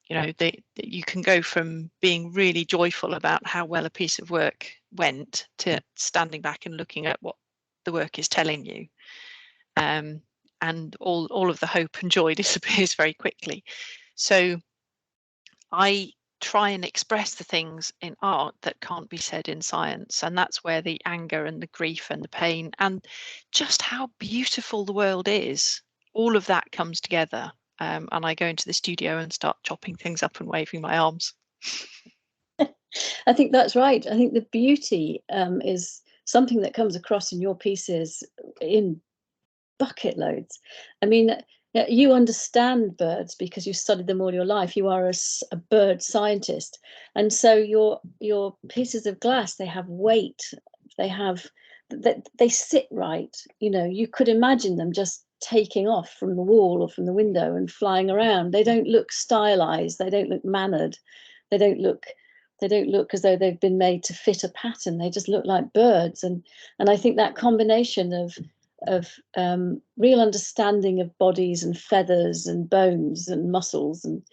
You know, you can go from being really joyful about how well a piece of work went to standing back and looking at what the work is telling you. And all of the hope and joy disappears very quickly. So I try and express the things in art that can't be said in science, and that's where the anger and the grief and the pain and just how beautiful the world is, all of that comes together, and I go into the studio and start chopping things up and waving my arms. I think that's right. I think the beauty is something that comes across in your pieces in bucket loads. I mean, you understand birds because you studied them all your life. You are a bird scientist, and so your pieces of glass, they have weight. They sit right. You know, you could imagine them just taking off from the wall or from the window and flying around. They don't look stylized. They don't look mannered. They don't look They don't look as though they've been made to fit a pattern. They just look like birds. And I think that combination of real understanding of bodies and feathers and bones and muscles and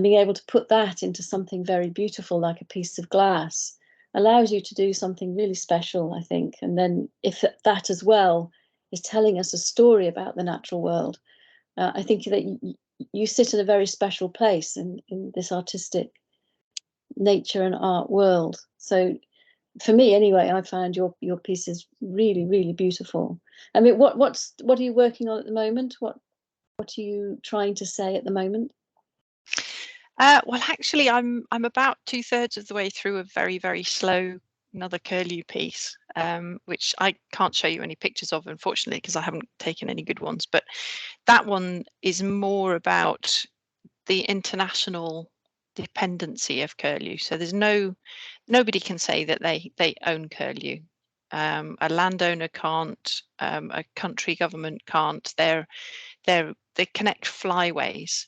being able to put that into something very beautiful like a piece of glass allows you to do something really special, I think. And then if that as well is telling us a story about the natural world, I think that you sit in a very special place in this artistic nature and art world. So for me anyway, I found your pieces really, really beautiful. I mean, what are you working on at the moment? What are you trying to say at the moment? Well, actually, I'm about 2/3 of the way through a very, very slow another Curlew piece, which I can't show you any pictures of, unfortunately, because I haven't taken any good ones. But that one is more about the international dependency of Curlew. So there's nobody can say that they own Curlew. A landowner can't, a country government can't. They connect flyways.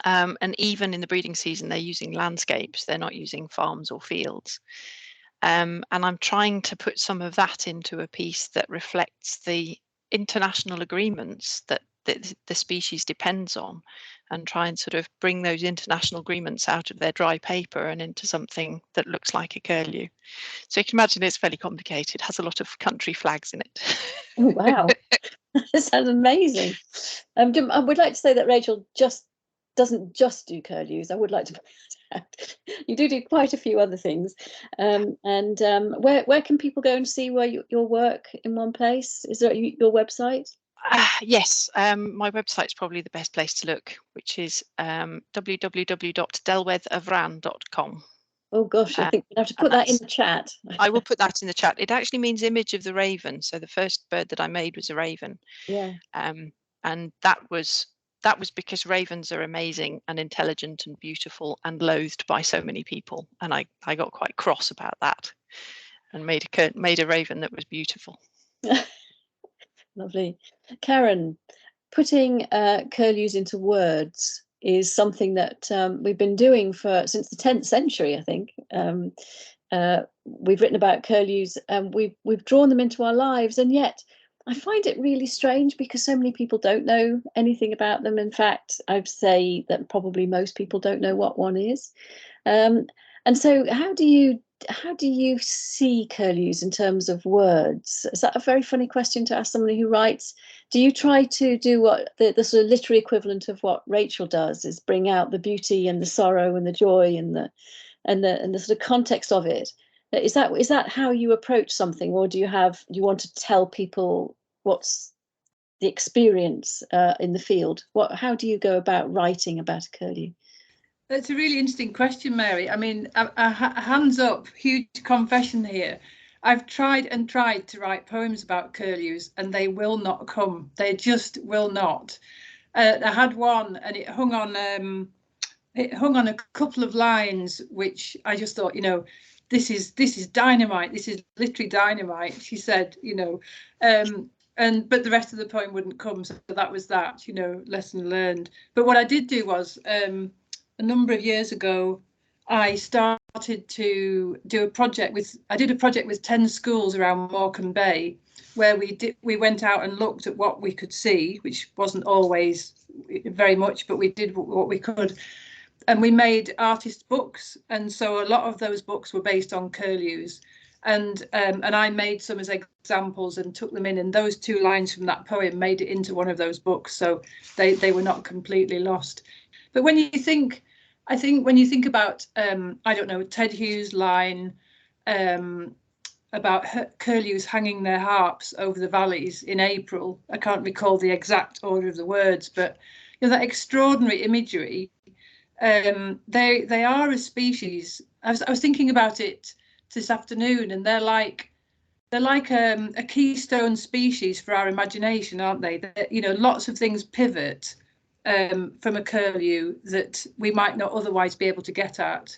And even in the breeding season, they're using landscapes. They're not using farms or fields. And I'm trying to put some of that into a piece that reflects the international agreements that the species depends on, and try and sort of bring those international agreements out of their dry paper and into something that looks like a Curlew. So you can imagine it's fairly complicated. It has a lot of country flags in it. Oh, wow. That sounds amazing. I would like to say that Rachel doesn't just do Curlews. I would like to point out you do quite a few other things. Where can people go and see your work in one place? Is there your website? Yes, my website's probably the best place to look, which is www.delweddafran.com. Oh gosh, I think we'll have to put that in the chat. I will put that in the chat. It actually means image of the raven. So the first bird that I made was a raven. Yeah. And that was because ravens are amazing and intelligent and beautiful and loathed by so many people. And I got quite cross about that and made a raven that was beautiful. Lovely. Karen, putting Curlews into words is something that we've been doing since the 10th century, I think. We've written about Curlews and we've drawn them into our lives, and yet I find it really strange because so many people don't know anything about them. In fact, I'd say that probably most people don't know what one is. And so how do you see Curlews in terms of words? Is that a very funny question to ask somebody who writes? Do you try to do what the sort of literary equivalent of what Rachel does, is bring out the beauty and the sorrow and the joy and the sort of context of it? Is that how you approach something, or do you want to tell people what's the experience in the field? How do you go about writing about a Curlew? That's a really interesting question, Mary. I mean, hands up, huge confession here. I've tried and tried to write poems about Curlews and they will not come. They just will not. I had one and it hung on a couple of lines, which I just thought, this is dynamite. This is literally dynamite. She said, but the rest of the poem wouldn't come. So that was that, lesson learned. But what I did do was, a number of years ago, I started to do a project with 10 schools around Morecambe Bay, where we went out and looked at what we could see, which wasn't always very much, but we did what we could. And we made artist books. And so a lot of those books were based on Curlews. And I made some as examples and took them in. And those 2 lines from that poem made it into one of those books. So they were not completely lost. But when you think about, I don't know, Ted Hughes' line about curlews hanging their harps over the valleys in April, I can't recall the exact order of the words, but that extraordinary imagery, they are a species. I was thinking about it this afternoon, and they're like a keystone species for our imagination, aren't they? Lots of things pivot from a Curlew that we might not otherwise be able to get at,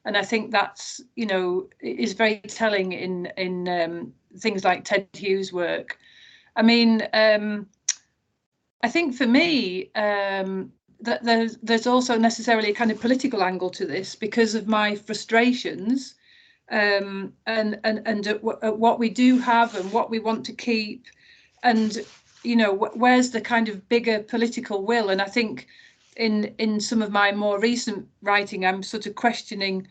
and I think that's is very telling in things like Ted Hughes' work. I mean, I think for me, there's also necessarily a kind of political angle to this because of my frustrations and at what we do have and what we want to keep, and you know, where's the kind of bigger political will. And I think in some of my more recent writing, I'm sort of questioning,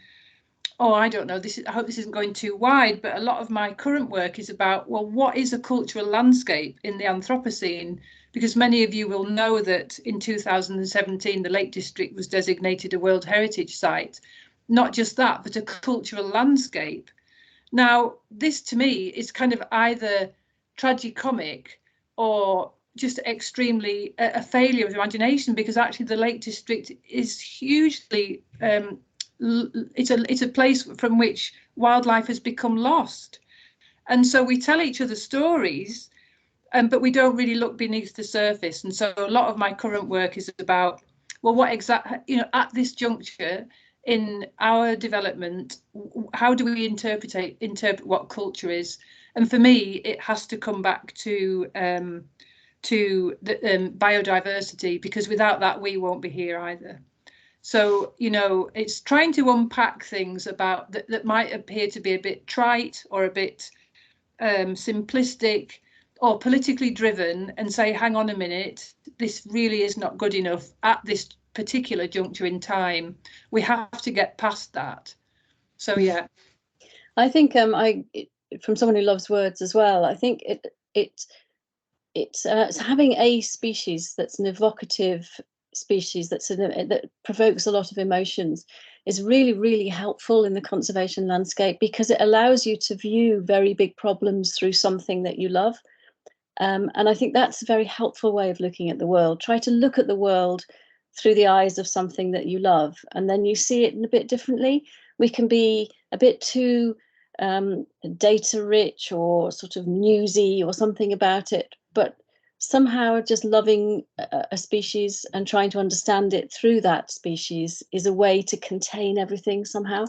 oh, I don't know, I hope this isn't going too wide, but a lot of my current work is about, well, what is a cultural landscape in the Anthropocene? Because many of you will know that in 2017, the Lake District was designated a World Heritage Site. Not just that, but a cultural landscape. Now, this to me is kind of either tragicomic or just extremely a failure of imagination, because actually the Lake District is hugely, it's a place from which wildlife has become lost. And so we tell each other stories, but we don't really look beneath the surface. And so a lot of my current work is about, well, what exactly, you know, at this juncture in our development, how do we interpret what culture is? And for me, it has to come back to the biodiversity, because without that, we won't be here either. So, you know, it's trying to unpack things about that might appear to be a bit trite or a bit simplistic or politically driven, and say, hang on a minute, this really is not good enough at this particular juncture in time. We have to get past that. So yeah, I think from someone who loves words as well, I think it's having a species that's an evocative species that provokes a lot of emotions is really, really helpful in the conservation landscape, because it allows you to view very big problems through something that you love. And I think that's a very helpful way of looking at the world. Try to look at the world through the eyes of something that you love, and then you see it in a bit differently. We can be a bit too data rich or sort of newsy or something about it, but somehow just loving a species and trying to understand it through that species is a way to contain everything somehow.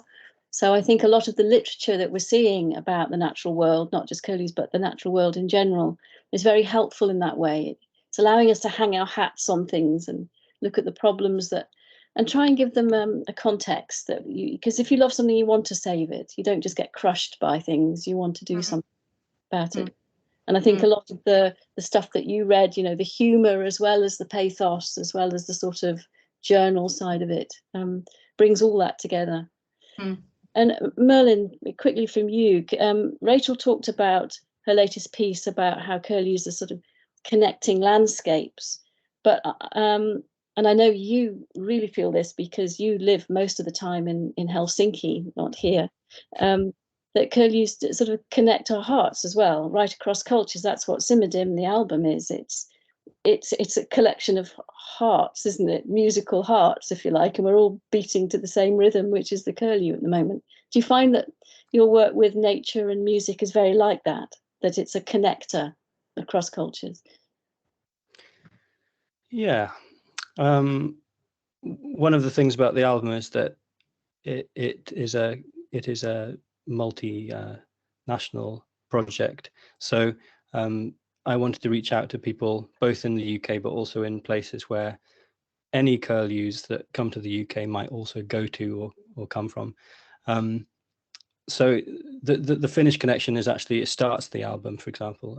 So I think a lot of the literature that we're seeing about the natural world, not just curlews, but the natural world in general, is very helpful in that way. It's allowing us to hang our hats on things and look at the problems and try and give them a context, that because if you love something, you want to save it. You don't just get crushed by things. You want to do something about it. And I think a lot of the stuff that you read, you know, the humor as well as the pathos, as well as the sort of journal side of it, brings all that together. And Merlyn, quickly from you, Rachel talked about her latest piece about how curlews are sort of connecting landscapes, but and I know you really feel this because you live most of the time in Helsinki, not here, that curlews sort of connect our hearts as well, right across cultures. That's what Simmerdim, the album, is. It's a collection of hearts, isn't it? Musical hearts, if you like, and we're all beating to the same rhythm, which is the curlew at the moment. Do you find that your work with nature and music is very like that it's a connector across cultures? Yeah. One of the things about the album is that it is a multi-national project. So I wanted to reach out to people both in the UK, but also in places where any curlews that come to the UK might also go to or come from. So the Finnish connection is actually, it starts the album, for example.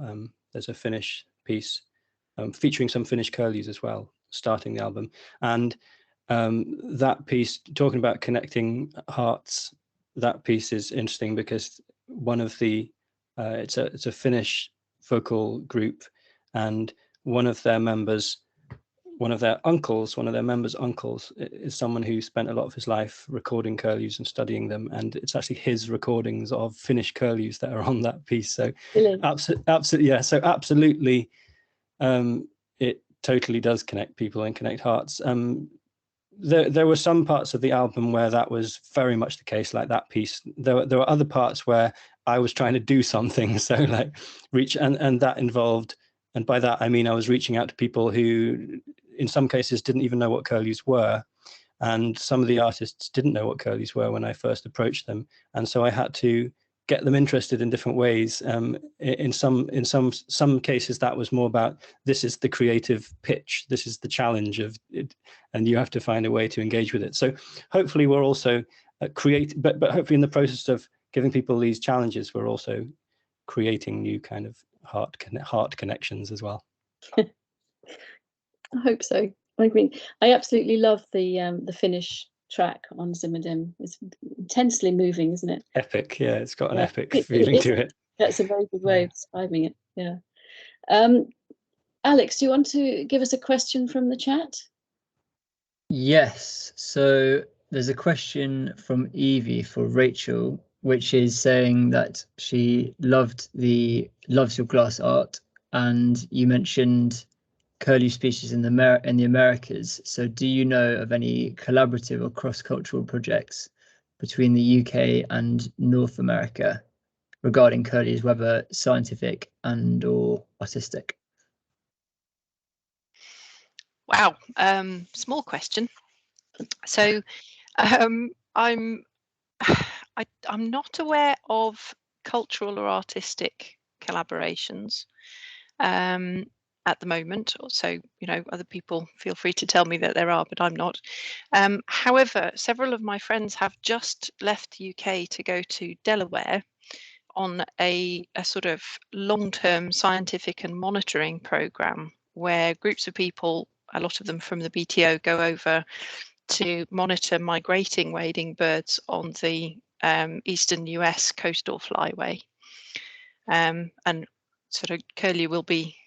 There's a Finnish piece featuring some Finnish curlews as well, starting the album. And that piece, talking about connecting hearts, that piece is interesting because one of the, it's a Finnish vocal group, and one of their members' uncles is someone who spent a lot of his life recording curlews and studying them, and it's actually his recordings of Finnish curlews that are on that piece. So Really? absolutely, yeah. So absolutely, it totally does connect people and connect hearts. There were some parts of the album where that was very much the case, like that piece. There were other parts where I was trying to do something, so like reach, and that involved, and by that I mean I was reaching out to people who in some cases didn't even know what curlews were, and some of the artists didn't know what curlews were when I first approached them, and so I had to get them interested in different ways. In some cases, that was more about, this is the creative pitch, this is the challenge of it, and you have to find a way to engage with it. So hopefully we're also but hopefully in the process of giving people these challenges, we're also creating new kind of heart connections as well. I hope so. I mean, I absolutely love the Finnish track on Zimmerdim. It's intensely moving, isn't it? Epic, yeah. It's got an epic feeling to it. That's a very good way of describing it. Yeah. Alex, do you want to give us a question from the chat? Yes. So there's a question from Evie for Rachel, which is saying that she loves your glass art, and you mentioned curlew species in the Americas. So do you know of any collaborative or cross-cultural projects between the UK and North America regarding curlews, whether scientific and or artistic? Wow, small question. So I'm not aware of cultural or artistic collaborations at the moment. So, other people feel free to tell me that there are, but I'm not. However, several of my friends have just left the UK to go to Delaware on a sort of long-term scientific and monitoring program, where groups of people, a lot of them from the BTO, go over to monitor migrating wading birds on the eastern US coastal flyway, and sort of Curlew will be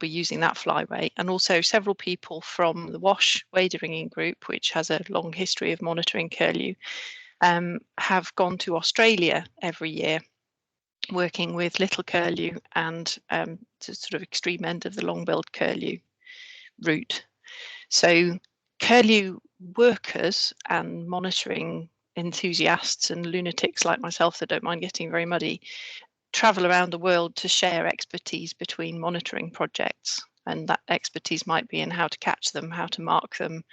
using that flyway. And also several people from the Wash wading group, which has a long history of monitoring Curlew, have gone to Australia every year, working with little curlew and to sort of extreme end of the long-billed curlew route. So curlew workers and monitoring enthusiasts and lunatics like myself that don't mind getting very muddy travel around the world to share expertise between monitoring projects, and that expertise might be in how to catch them, how to mark them,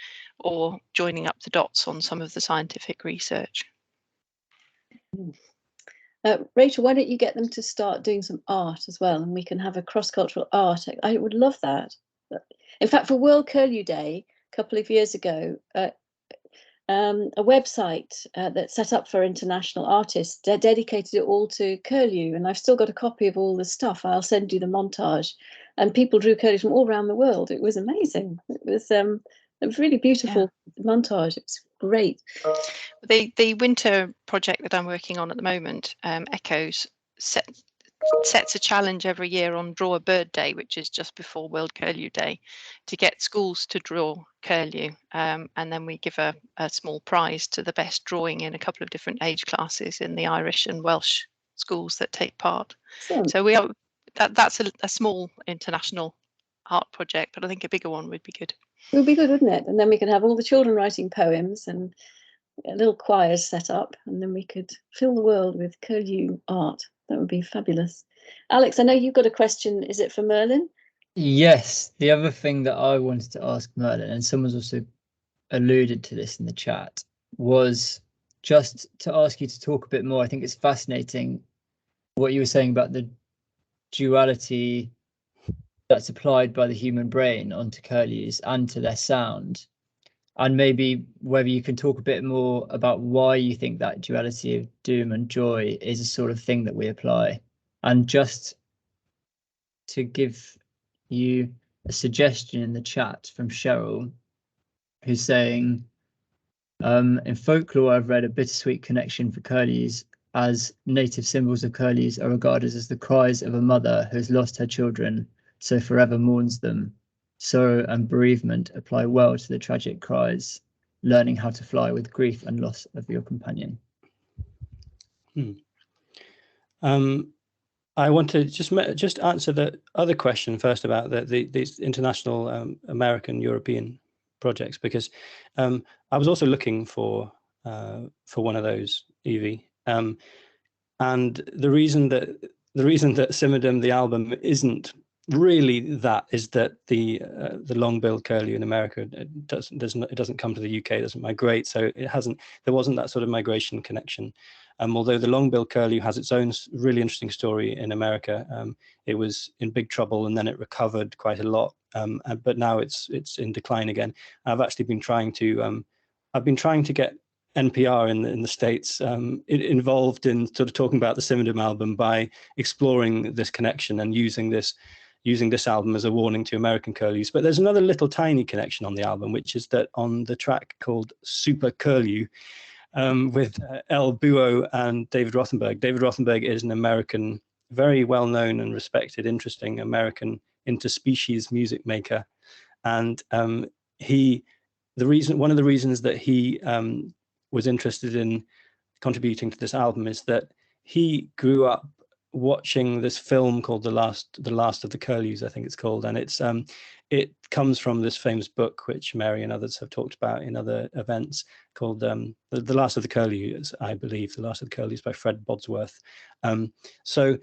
or joining up the dots on some of the scientific research. Rachel, why don't you get them to start doing some art as well, and we can have a cross-cultural art. I would love that. In fact, for World Curlew Day a couple of years ago, a website that's set up for international artists dedicated it all to Curlew, and I've still got a copy of all the stuff. I'll send you the montage, and people drew Curlews from all around the world. It was amazing. It was a really beautiful montage. It was great. The winter project that I'm working on at the moment, Echoes, sets a challenge every year on Draw a Bird Day, which is just before World Curlew Day, to get schools to draw curlew, and then we give a small prize to the best drawing in a couple of different age classes in the Irish and Welsh schools that take part. Excellent. So that's a small international art project, but I think a bigger one would be good. It would be good, wouldn't it? And then we could have all the children writing poems and little choirs set up, and then we could fill the world with curlew art. That would be fabulous. Alex, I know you've got a question. Is it for Merlyn? Yes. The other thing that I wanted to ask Merlyn, and someone's also alluded to this in the chat, was just to ask you to talk a bit more. I think it's fascinating what you were saying about the duality that's applied by the human brain onto curlews and to their sound, and maybe whether you can talk a bit more about why you think that duality of doom and joy is a sort of thing that we apply. And just to give you a suggestion in the chat from Cheryl, who's saying, in folklore, I've read a bittersweet connection for curlews, as native symbols of curlews are regarded as the cries of a mother who has lost her children, so forever mourns them. Sorrow and bereavement apply well to the tragic cries, learning how to fly with grief and loss of your companion. I want to just answer the other question first about these international American European projects, because I was also looking for one of those, Evie, and the reason that Zimmerdim, the album, isn't really that is that the long-billed curlew in America doesn't come to the UK, it doesn't migrate, so there wasn't that sort of migration connection. Although the long-billed curlew has its own really interesting story in America, it was in big trouble and then it recovered quite a lot. But now it's in decline again. I've actually been trying to get NPR in the States involved in sort of talking about the Simidim album by exploring this connection and using this album as a warning to American curlews. But there's another little tiny connection on the album, which is that on the track called Super Curlew, with El Buo and David Rothenberg. David Rothenberg is an American, very well-known and respected, interesting American interspecies music maker. And one of the reasons that he was interested in contributing to this album is that he grew up watching this film called The Last of the Curlews, I think it's called, and it comes from this famous book which Mary and others have talked about in other events, called The Last of the Curlews, I believe. The Last of the Curlews by Fred Bodsworth. So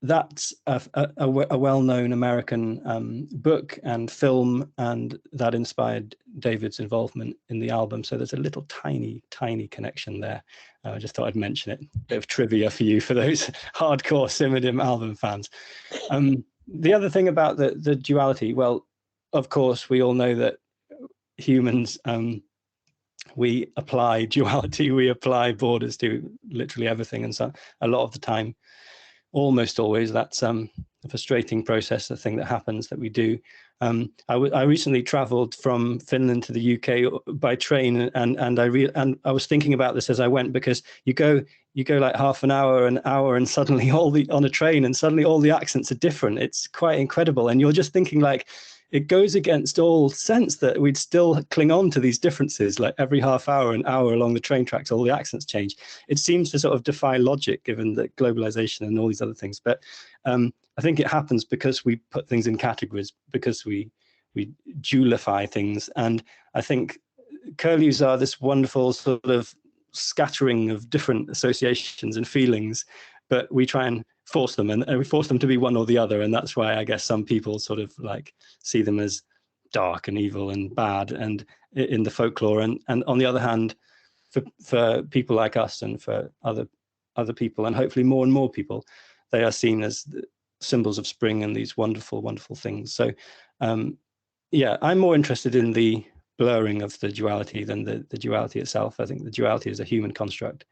that's a well-known American book and film, and that inspired David's involvement in the album. So there's a little tiny connection there. I just thought I'd mention it. Bit of trivia for you, for those hardcore Simidim album fans. The other thing about the duality, well, of course, we all know that humans, we apply duality, we apply borders to literally everything. And so a lot of the time, almost always, that's a frustrating process, the thing that happens that we do. I recently traveled from Finland to the UK by train, and I was thinking about this as I went, because you go like half an hour, and suddenly on a train, and suddenly all the accents are different. It's quite incredible, and you're just thinking, like, it goes against all sense that we'd still cling on to these differences. Like every half hour, an hour along the train tracks, all the accents change. It seems to sort of defy logic, given that globalization and all these other things. But I think it happens because we put things in categories, because we dualify things. And I think curlews are this wonderful sort of scattering of different associations and feelings, but we try and force them, and we force them to be one or the other. And that's why I guess some people sort of like see them as dark and evil and bad, and in the folklore, and on the other hand, for people like us and for other people, and hopefully more and more people, they are seen as symbols of spring and these wonderful things. So yeah, I'm more interested in the blurring of the duality than the duality itself. I think the duality is a human construct,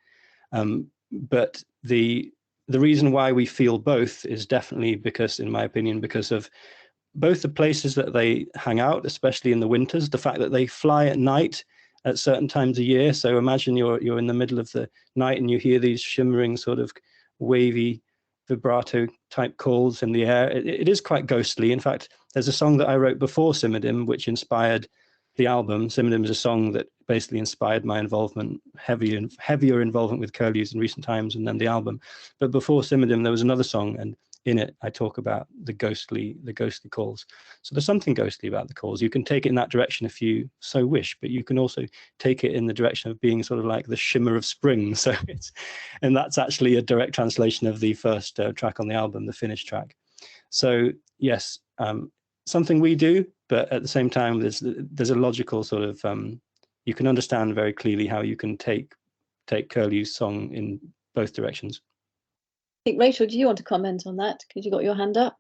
but the reason why we feel both is definitely because, in my opinion, because of both the places that they hang out, especially in the winters, the fact that they fly at night at certain times of year. So imagine you're in the middle of the night and you hear these shimmering, sort of wavy, vibrato type calls in the air. It is quite ghostly. In fact, there's a song that I wrote before Simidim, which inspired the album. Simidim is a song that basically inspired my involvement, heavier involvement with curlews in recent times, and then the album. But before Simidim, there was another song, and in it I talk about the ghostly calls. So there's something ghostly about the calls. You can take it in that direction if you so wish, but you can also take it in the direction of being sort of like the shimmer of spring. So and that's actually a direct translation of the first track on the album, the finished track. So yes, something we do, but at the same time, there's a logical sort of, you can understand very clearly how you can take Curlew's song in both directions. I think, Rachel, do you want to comment on that? Because you got your hand up.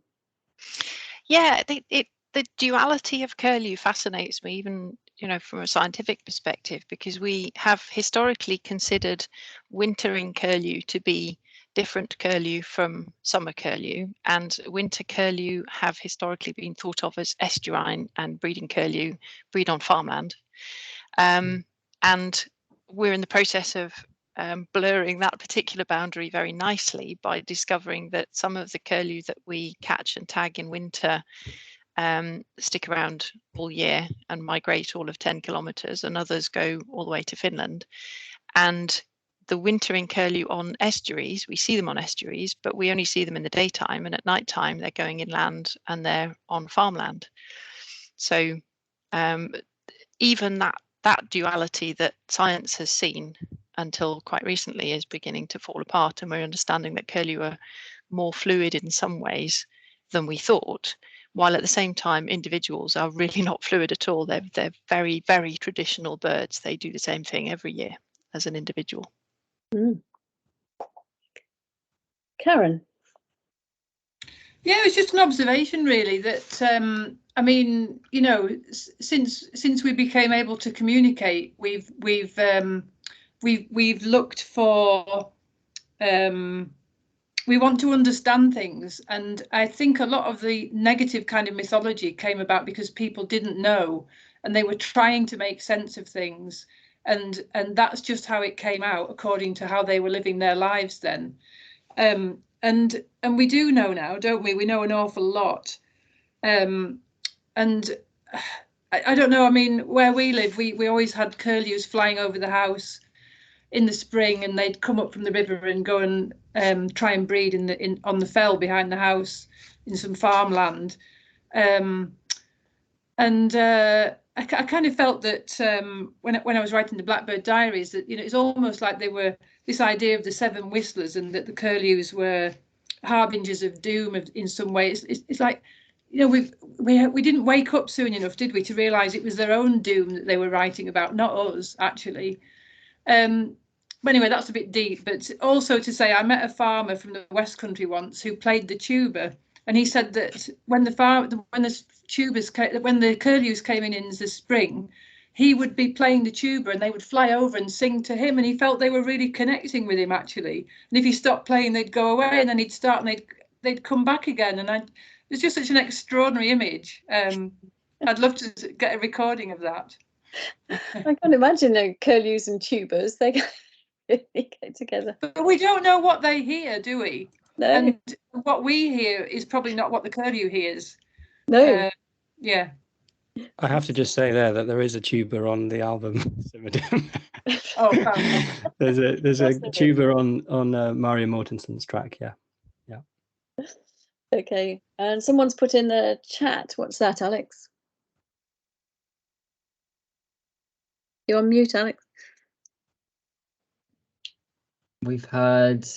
Yeah, the duality of curlew fascinates me, even from a scientific perspective, because we have historically considered wintering curlew to be different curlew from summer curlew, and winter curlew have historically been thought of as estuarine, and breeding curlew breed on farmland. And we're in the process of blurring that particular boundary very nicely by discovering that some of the curlew that we catch and tag in winter stick around all year and migrate all of 10 kilometers, and others go all the way to Finland. And the wintering curlew on estuaries, we see them on estuaries, but we only see them in the daytime, and at night time they're going inland and they're on farmland. So even that duality that science has seen until quite recently is beginning to fall apart, and we're understanding that curlew are more fluid in some ways than we thought, while at the same time individuals are really not fluid at all. They're very, very traditional birds. They do the same thing every year as an individual. Karen. Yeah, it's just an observation, really, that I mean, you know, since we became able to communicate, we've looked for we want to understand things, and I think a lot of the negative kind of mythology came about because people didn't know, and they were trying to make sense of things, and that's just how it came out according to how they were living their lives then. And we do know now, don't we? We know an awful lot. And I don't know, I mean, where we live, we always had curlews flying over the house in the spring, and they'd come up from the river and go and try and breed on the fell behind the house in some farmland. I kind of felt that when I was writing the Blackbird Diaries, that, you know, it's almost like they were this idea of the seven whistlers, and that the curlews were harbingers of doom in some way. It's like, you know, we didn't wake up soon enough, did we, to realise it was their own doom that they were writing about, not us, actually. But anyway, that's a bit deep. But also to say, I met a farmer from the West Country once who played the tuba, and he said that when the curlews came in the spring, he would be playing the tuba, and they would fly over and sing to him, and he felt they were really connecting with him, actually. And if he stopped playing, they'd go away, and then he'd start, and they'd come back again. And it was just such an extraordinary image. I'd love to get a recording of that. I can't imagine curlews and tubas. They get together. But we don't know what they hear, do we? No. And what we hear is probably not what the curlew hears. No. Yeah. I have to just say that there is a tuba on the album. Oh, there's a tuba on Mario Mortenson's track. Yeah. Okay, and someone's put in the chat. What's that, Alex? You're on mute, Alex. We've had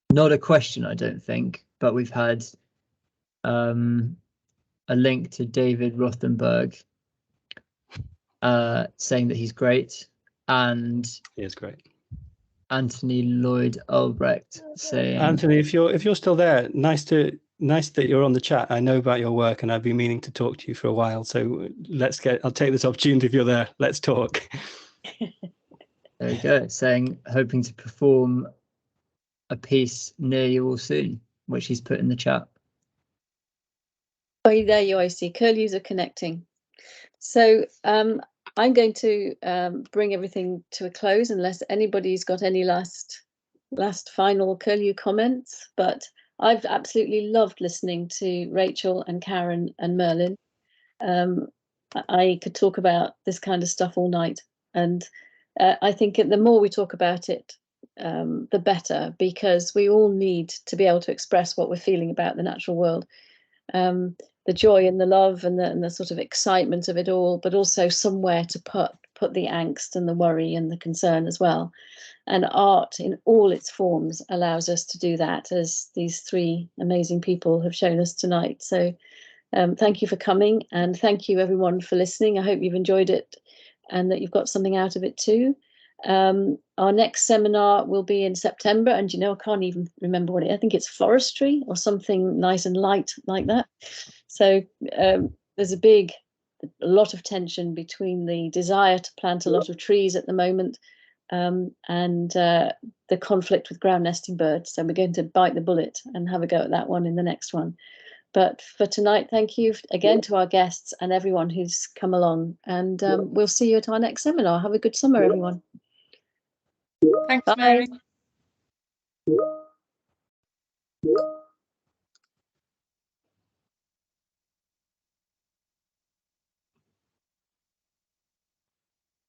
not a question, I don't think, but we've had a link to David Rothenberg saying that he's great, and he is great. Anthony Lloyd Albrecht saying, Anthony, if you're still there, nice that you're on the chat. I know about your work, and I've been meaning to talk to you for a while. So I'll take this opportunity if you're there. Let's talk. There we go. Saying hoping to perform a piece near you all soon, which he's put in the chat. Oh, there you are. I see. Curlews are connecting. So I'm going to bring everything to a close, unless anybody's got any last final curlew comments. But I've absolutely loved listening to Rachel and Karen and Merlyn. I could talk about this kind of stuff all night, and I think the more we talk about it, the better, because we all need to be able to express what we're feeling about the natural world. The joy and the love and the sort of excitement of it all, but also somewhere to put the angst and the worry and the concern as well. And art in all its forms allows us to do that, as these three amazing people have shown us tonight. So thank you for coming, and thank you everyone for listening. I hope you've enjoyed it and that you've got something out of it too. Our next seminar will be in September, and you know, I can't even remember what I think it's forestry or something nice and light like that. So there's a lot of tension between the desire to plant a lot of trees at the moment and the conflict with ground nesting birds. So we're going to bite the bullet and have a go at that one in the next one. But for tonight, thank you again to our guests and everyone who's come along, and we'll see you at our next seminar. Have a good summer, everyone. Thanks, Bye. Mary.